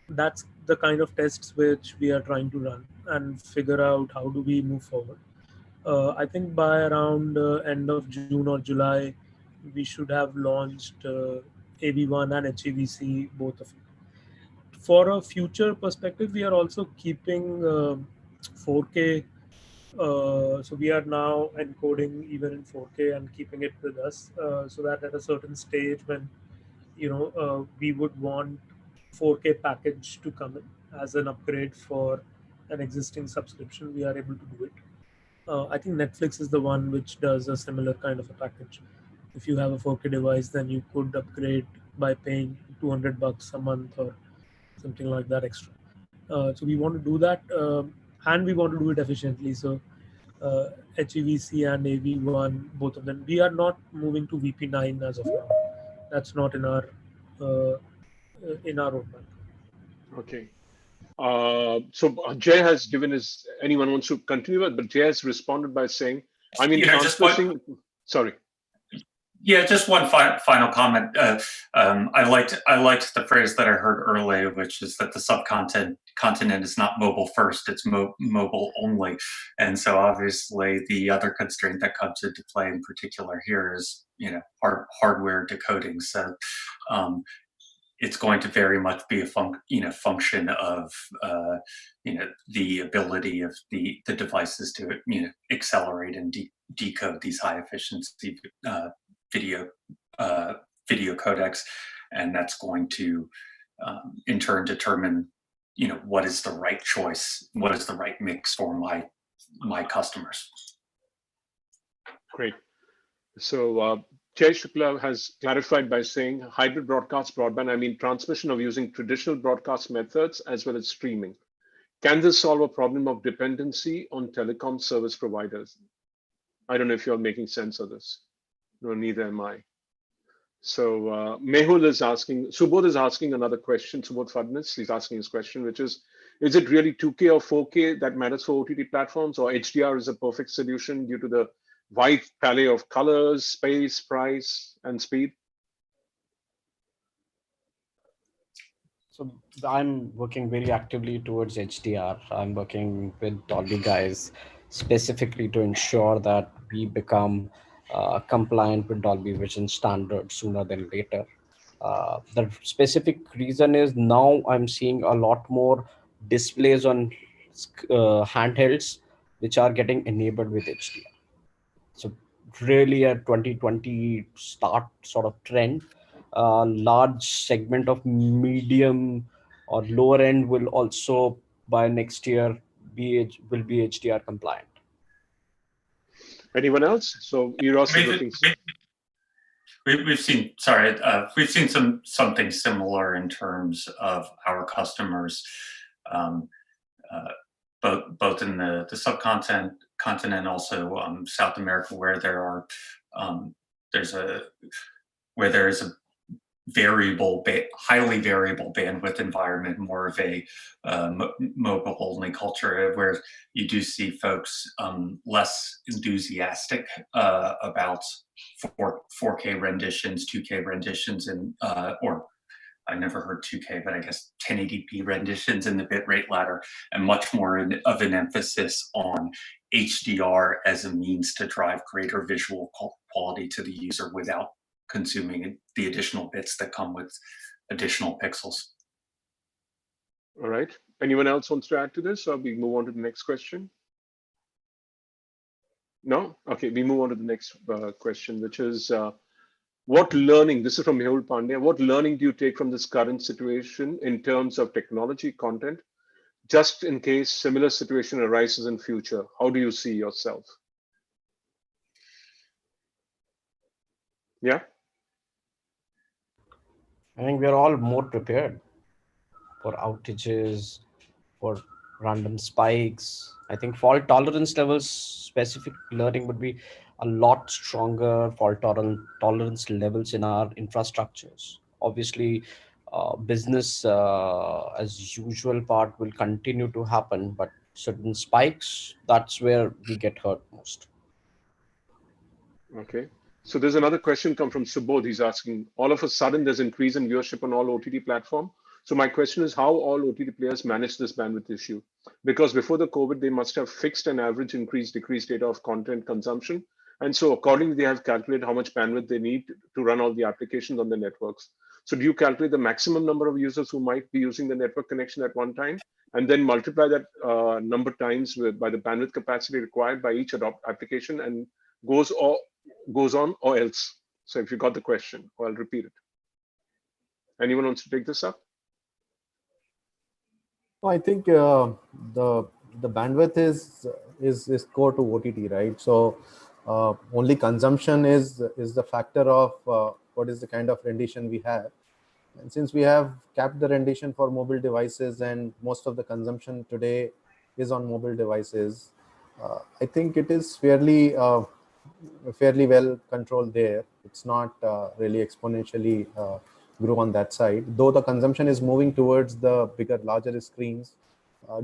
That's the kind of tests which we are trying to run and figure out how do we move forward. I think by around end of June or July, we should have launched AV1 and HEVC, both of it. For a future perspective, we are also keeping 4K. So we are now encoding even in 4K and keeping it with us, so that at a certain stage when we would want 4K package to come in as an upgrade for an existing subscription, we are able to do it. I think Netflix is the one which does a similar kind of a package. If you have a 4K device, then you could upgrade by paying $200 a month or something like that extra. So we want to do that, and we want to do it efficiently. So HEVC and AV1, both of them. We are not moving to VP9 as of now. That's not in our roadmap. Okay. So Jay has given his, anyone wants to continue it, but Jay has responded by saying, I mean, transposing, sorry. Yeah, just one final comment. I liked the phrase that I heard earlier, which is that the continent is not mobile first; it's mobile only. And so, obviously, the other constraint that comes into play, in particular, here is hardware decoding. So, it's going to very much be a function of the ability of the devices to accelerate and decode these high efficiency video codecs, and that's going to in turn determine what is the right choice, what is the right mix for my customers. Great. So Jay Shukla has clarified by saying hybrid broadcast broadband, I mean transmission of using traditional broadcast methods as well as streaming. Can this solve a problem of dependency on telecom service providers? I don't know if you're making sense of this. No, neither am I. So Mehul is asking, Subodh is asking another question, Subodh Fadnis, he's asking his question, which is it really 2K or 4K that matters for OTT platforms, or HDR is a perfect solution due to the wide palette of colors, space, price, and speed? So I'm working very actively towards HDR. I'm working with Dolby guys specifically to ensure that we become compliant with Dolby Vision standards sooner than later. The specific reason is now I'm seeing a lot more displays on handhelds which are getting enabled with HDR. So really a 2020 start sort of trend. Large segment of medium or lower end will also by next year will be HDR compliant. Anyone else? So Eros is looking. We've seen something similar in terms of our customers, both in the subcontinent, also South America, where there is a highly variable bandwidth environment, more of a mobile only culture, where you do see folks less enthusiastic about 4K renditions, 2K renditions, or I never heard 2K, but I guess 1080p renditions in the bitrate ladder, and much more of an emphasis on HDR as a means to drive greater visual quality to the user without consuming the additional bits that come with additional pixels. All right. Anyone else wants to add to this, or we move on to the next question? No? Okay, we move on to the next question, which is what learning, this is from Mehul Pandya, what learning do you take from this current situation in terms of technology content, just in case similar situation arises in future? How do you see yourself? Yeah? I think we're all more prepared for outages, for random spikes. I think fault tolerance levels, specific learning would be a lot stronger fault tolerance levels in our infrastructures. Obviously, business as usual part will continue to happen, but certain spikes, that's where we get hurt most. Okay. So there's another question come from Subodh. He's asking, all of a sudden there's increase in viewership on all OTT platform. So my question is how all OTT players manage this bandwidth issue? Because before the COVID, they must have fixed an average increase decrease data of content consumption. And so accordingly, they have calculated how much bandwidth they need to run all the applications on the networks. So do you calculate the maximum number of users who might be using the network connection at one time, and then multiply that number times by the bandwidth capacity required by each application, and goes or goes on or else? So if you got the question, I'll repeat it. Anyone wants to take this up? No, I think the bandwidth is core to OTT, right? So only consumption is the factor of what is the kind of rendition we have. And since we have capped the rendition for mobile devices and most of the consumption today is on mobile devices, I think it is fairly well controlled there. It's not really exponentially grow on that side, though the consumption is moving towards the bigger, larger screens,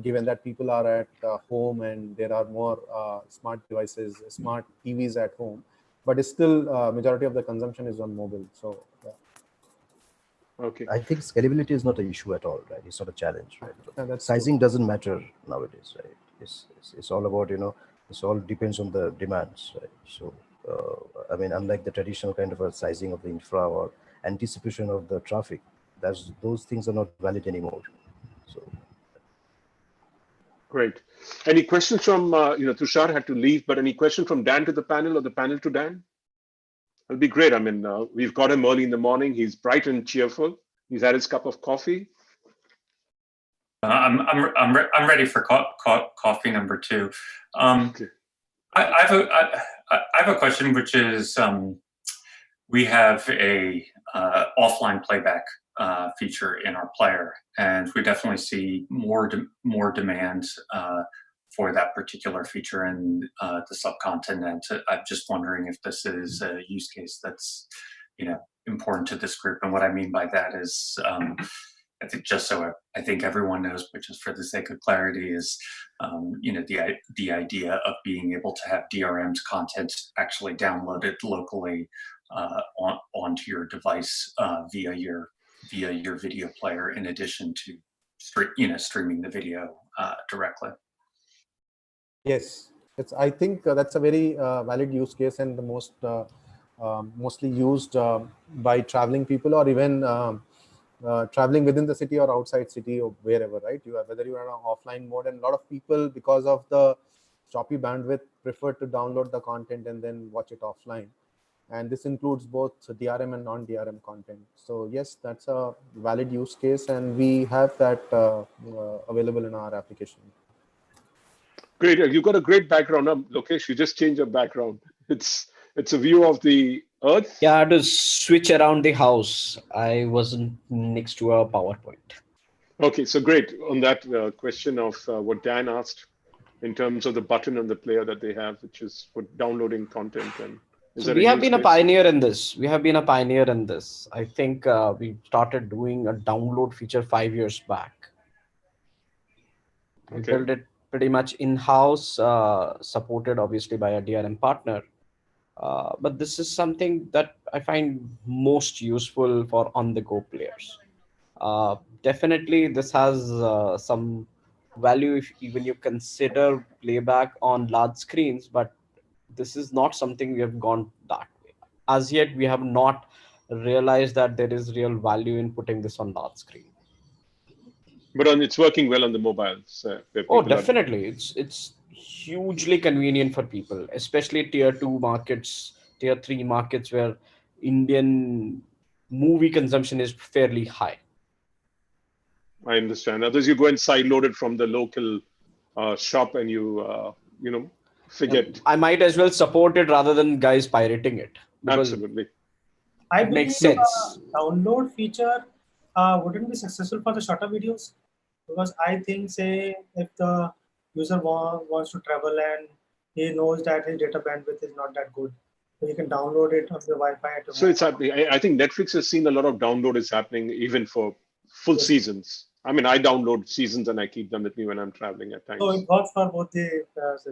given that people are at home and there are more smart devices, smart TVs at home. But it's still majority of the consumption is on mobile. So Okay. I think scalability is not an issue at all, right? It's not a challenge, right? yeah, that's Sizing doesn't matter nowadays, right? It's all about, it's all depends on the demands, right? So, I mean, unlike the traditional kind of a sizing of the infra or anticipation of the traffic, those things are not valid anymore. So, Great. Any questions from, Tushar had to leave, but any question from Dan to the panel or the panel to Dan? It'll be great. I mean, we've got him early in the morning. He's bright and cheerful. He's had his cup of coffee. I'm ready for coffee number two. Okay. I have a question, which is we have a offline playback feature in our player, and we definitely see more demand for that particular feature in the subcontinent. I'm just wondering if this is a use case that's important to this group, and what I mean by that is. I think just so I think everyone knows, but just for the sake of clarity, is the idea of being able to have DRM's content actually downloaded locally onto your device via your video player, in addition to streaming the video directly. yes, I think that's a very valid use case and the most mostly used by traveling people or even traveling within the city or outside city or wherever, right? Whether you are on offline mode, and a lot of people, because of the choppy bandwidth, prefer to download the content and then watch it offline. And this includes both DRM and non-DRM content. So yes, that's a valid use case, and we have that available in our application. Great. You've got a great background. Lokesh, you just changed your background. It's a view of the Earth. Yeah, I had to switch around the house. I wasn't next to a PowerPoint. Okay, so great. On that question of what Dan asked in terms of the button on the player that they have, which is for downloading content. And so we have been a pioneer in this. I think we started doing a download feature 5 years back. We built it pretty much in-house, supported obviously by a DRM partner. But this is something that I find most useful for on-the-go players. Definitely, this has some value if even you consider playback on large screens, but this is not something we have gone that way. As yet, we have not realized that there is real value in putting this on large screen. But it's working well on the mobiles. Oh, definitely. It's hugely convenient for people, especially tier 2 markets, tier 3 markets where Indian movie consumption is fairly high. I understand. Others, you go and sideload it from the local shop and you forget. I might as well support it rather than guys pirating it. Absolutely. I believe makes sense. Download feature wouldn't be successful for the shorter videos, because I think, say, if the user wants to travel and he knows that his data bandwidth is not that good. So you can download it on the Wi-Fi at your So home. it's happening. I think Netflix has seen a lot of download is happening even for full Yes. seasons. I mean, I download seasons and I keep them with me when I'm traveling at So times. it works for both the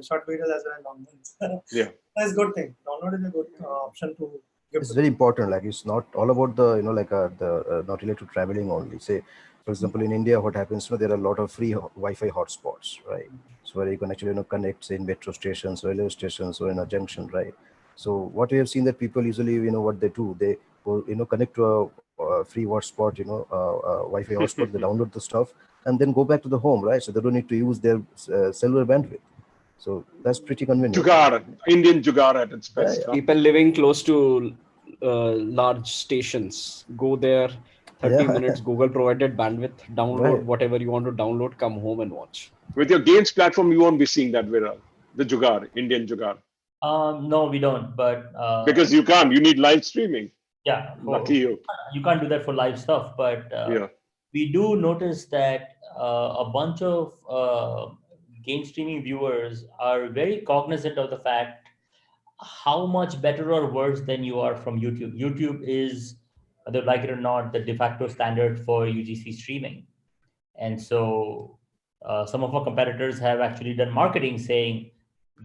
short videos as well as long ones. Yeah. That's a good thing. Download is a good option to give. It's very important. Like it's not all about the not related to traveling only. Say, for example, in India, what happens? There are a lot of free Wi-Fi hotspots, right? So where you can actually connect, say, in metro stations, railway stations, or in a junction, right? So what we have seen that people usually, what they do, they will, connect to a free hotspot, Wi-Fi hotspot. They download the stuff and then go back to the home, right? So they don't need to use their cellular bandwidth. So that's pretty convenient. Jugaad, Indian Jugaad at its Yeah, best. yeah. Huh? People living close to large stations, go there, 30 Yeah. minutes, Google provided bandwidth, download Right. whatever you want to download, come home and watch. With your games platform, you won't be seeing that viral. The Jugaad, Indian Jugaad. No, we don't. But Because you can't. You need live streaming. yeah, Lucky you. you can't do that for live stuff. But Yeah. we do notice that a bunch of game streaming viewers are very cognizant of the fact how much better or worse than you are from YouTube. YouTube is, whether like it or not, the de facto standard for UGC streaming. And so some of our competitors have actually done marketing saying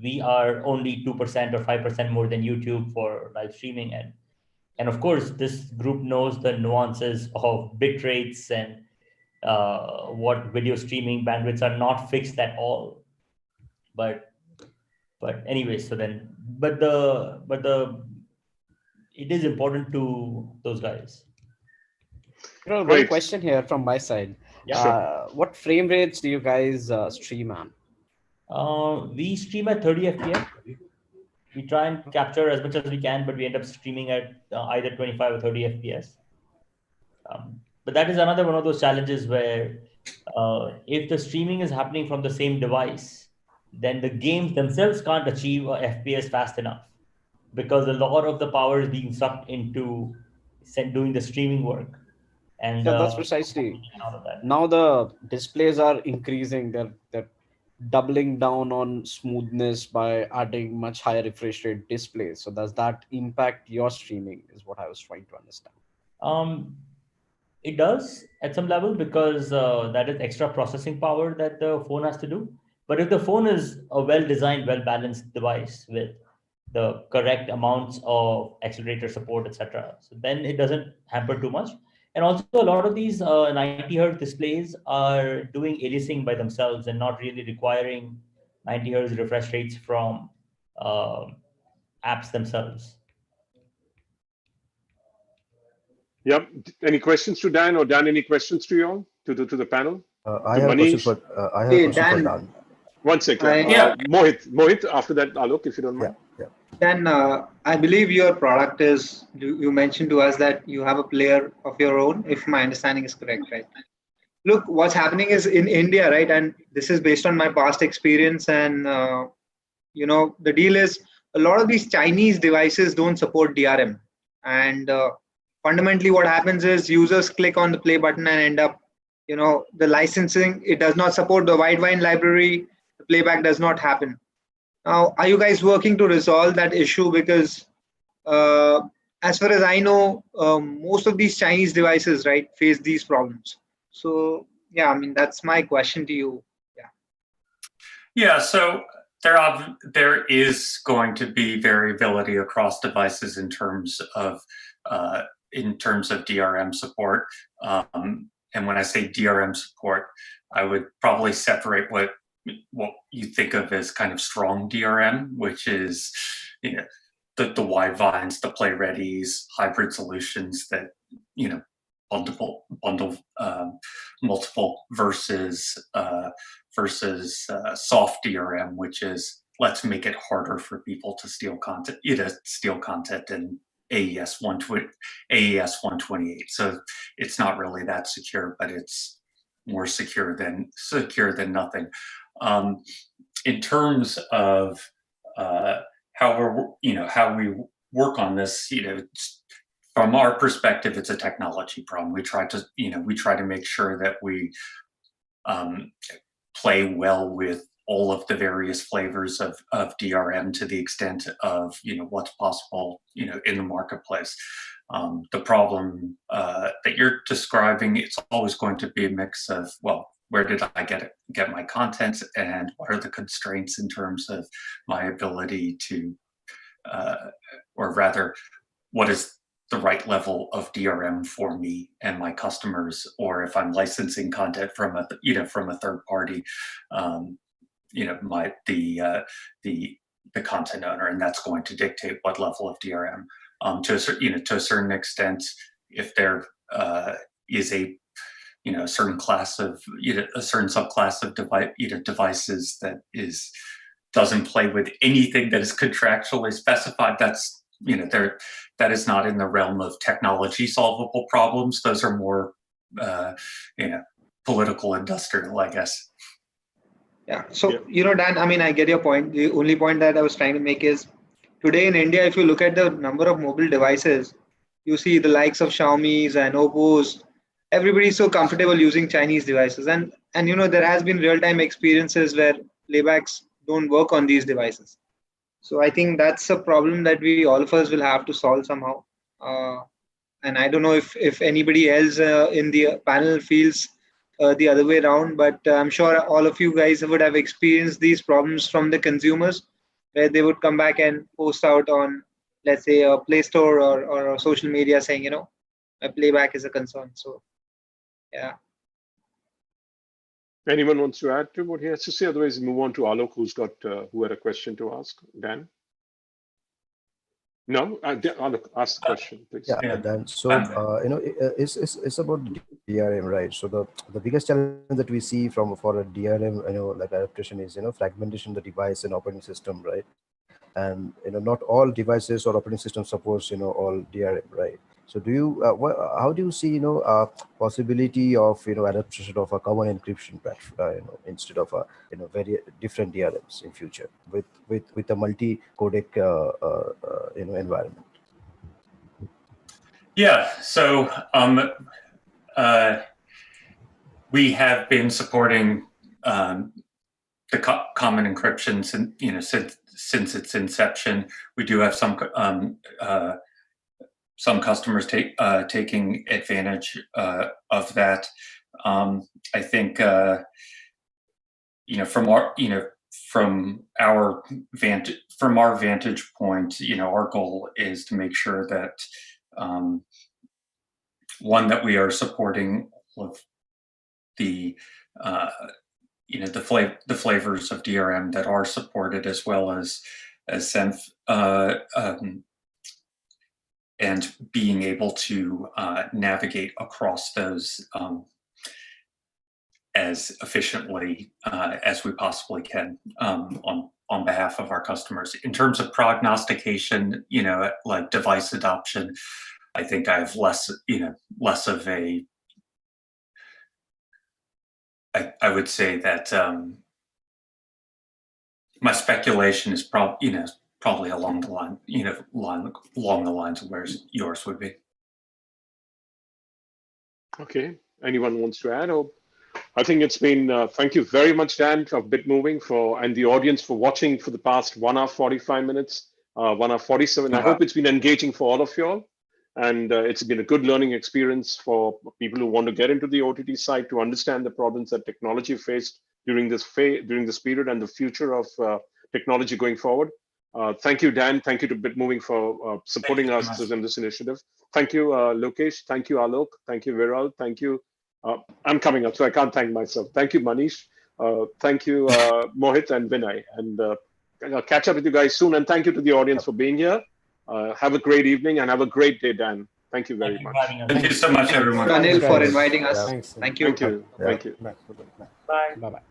we are only 2% or 5% more than YouTube for live streaming. And of course, this group knows the nuances of bit rates and what video streaming bandwidths are not fixed at all. But anyway, so then, but the it is important to those guys. One Great. question here from my side. Yeah. Sure. What frame rates do you guys stream on? We stream at 30 FPS. We try and capture as much as we can, but we end up streaming at either 25 or 30 FPS. But that is another one of those challenges where if the streaming is happening from the same device, then the games themselves can't achieve a FPS fast enough because a lot of the power is being sucked into doing the streaming work. And Yeah, that's precisely. out of that. Now the displays are increasing. They're doubling down on smoothness by adding much higher refresh rate displays. So does that impact your streaming is what I was trying to understand. It does at some level because that is extra processing power that the phone has to do. But if the phone is a well-designed, well-balanced device with the correct amounts of accelerator support, etc., so then it doesn't hamper too much. And also, a lot of these 90 hertz displays are doing aliasing by themselves and not really requiring 90 hertz refresh rates from apps themselves. Yep. Any questions to Dan, or Dan? Any questions to you all, to the panel? I have a question Manish? for Hey, for Dan. Dan. One second. Yeah. Mohit. After that, Alok, if you don't Yeah, mind. yeah. Dan, I believe your product is, you mentioned to us that you have a player of your own, if my understanding is correct, right? Look, what's happening is in India, right? And this is based on my past experience. And, the deal is a lot of these Chinese devices don't support DRM. And fundamentally, what happens is users click on the play button and end up, the licensing, it does not support the Widevine library, the playback does not happen. Now, are you guys working to resolve that issue? Because as far as I know, most of these Chinese devices, right, face these problems. So, yeah, I mean, that's my question to you. Yeah, so there is going to be variability across devices in terms of DRM support. And when I say DRM support, I would probably separate what you think of as kind of strong DRM, which is the wide vines, the play readies, hybrid solutions that bundle multiple versus soft DRM, which is let's make it harder for people to steal content, in AES 128. So it's not really that secure, but it's more secure than nothing. In terms of how we work on this, from our perspective, it's a technology problem. We try to make sure that we play well with all of the various flavors of DRM to the extent of, what's possible, in the marketplace. The problem that you're describing, it's always going to be a mix of, well, where did I get my content, and what are the constraints in terms of my ability to, or rather, what is the right level of DRM for me and my customers, or if I'm licensing content from a third party, the content owner, and that's going to dictate what level of DRM. To a certain extent, if there is a certain class of a certain subclass of devices that doesn't play with anything that is contractually specified, that's that is not in the realm of technology solvable problems. Those are more political, industrial, I guess. Yeah. So, Dan, I mean, I get your point. The only point that I was trying to make is today in India, if you look at the number of mobile devices, you see the likes of Xiaomi's and Oppo's. Everybody's so comfortable using Chinese devices. And there has been real-time experiences where playbacks don't work on these devices. So I think that's a problem that all of us will have to solve somehow. And I don't know if anybody else in the panel feels the other way around, but I'm sure all of you guys would have experienced these problems from the consumers, where they would come back and post out on, let's say, a Play Store or social media saying, a playback is a concern. So, yeah. Anyone wants to add to what he has to say? Otherwise, move on to Alok, who had a question to ask. Dan? No? Alok, ask the question, please. Yeah, Dan. So, it's about the DRM, right? So the biggest challenge that we see for a DRM, like adaptation is, fragmentation of the device and operating system, right? And, not all devices or operating systems supports, all DRM, right? So how do you see, possibility of, adaptation of a common encryption platform, instead of a, very different DRMs in future with a multi-codec, environment? Yeah. So we have been supporting the common encryption since its inception. We do have some customers taking advantage of that. I think from our vantage point, our goal is to make sure that one, that we are supporting of the the flavors of DRM that are supported, as well as SENF, and being able to navigate across those as efficiently as we possibly can on behalf of our customers. In terms of prognostication, like device adoption, I think I have less of a. I would say that my speculation is probably along the line, along the lines of where yours would be. Okay. Anyone wants to add? Or I think it's been. Thank you very much, Dan, of BitMoving and the audience for watching for the past 1 hour 45 minutes, 1 hour 47. I hope it's been engaging for all of you all. And it's been a good learning experience for people who want to get into the OTT side to understand the problems that technology faced during this period and the future of technology going forward. Thank you, Dan. Thank you to BitMoving for supporting us in this initiative. Thank you, Lokesh. Thank you, Alok. Thank you, Viral. Thank you. I'm coming up, so I can't thank myself. Thank you, Manish. Thank you, Mohit and Vinay. And I'll catch up with you guys soon. And thank you to the audience for being here. Have a great evening and have a great day, Dan. Thank you very much. Thank you so much, everyone. Anil, for inviting us. Thanks. Thank you. Thank you. Thank you. Bye. Bye. Bye-bye.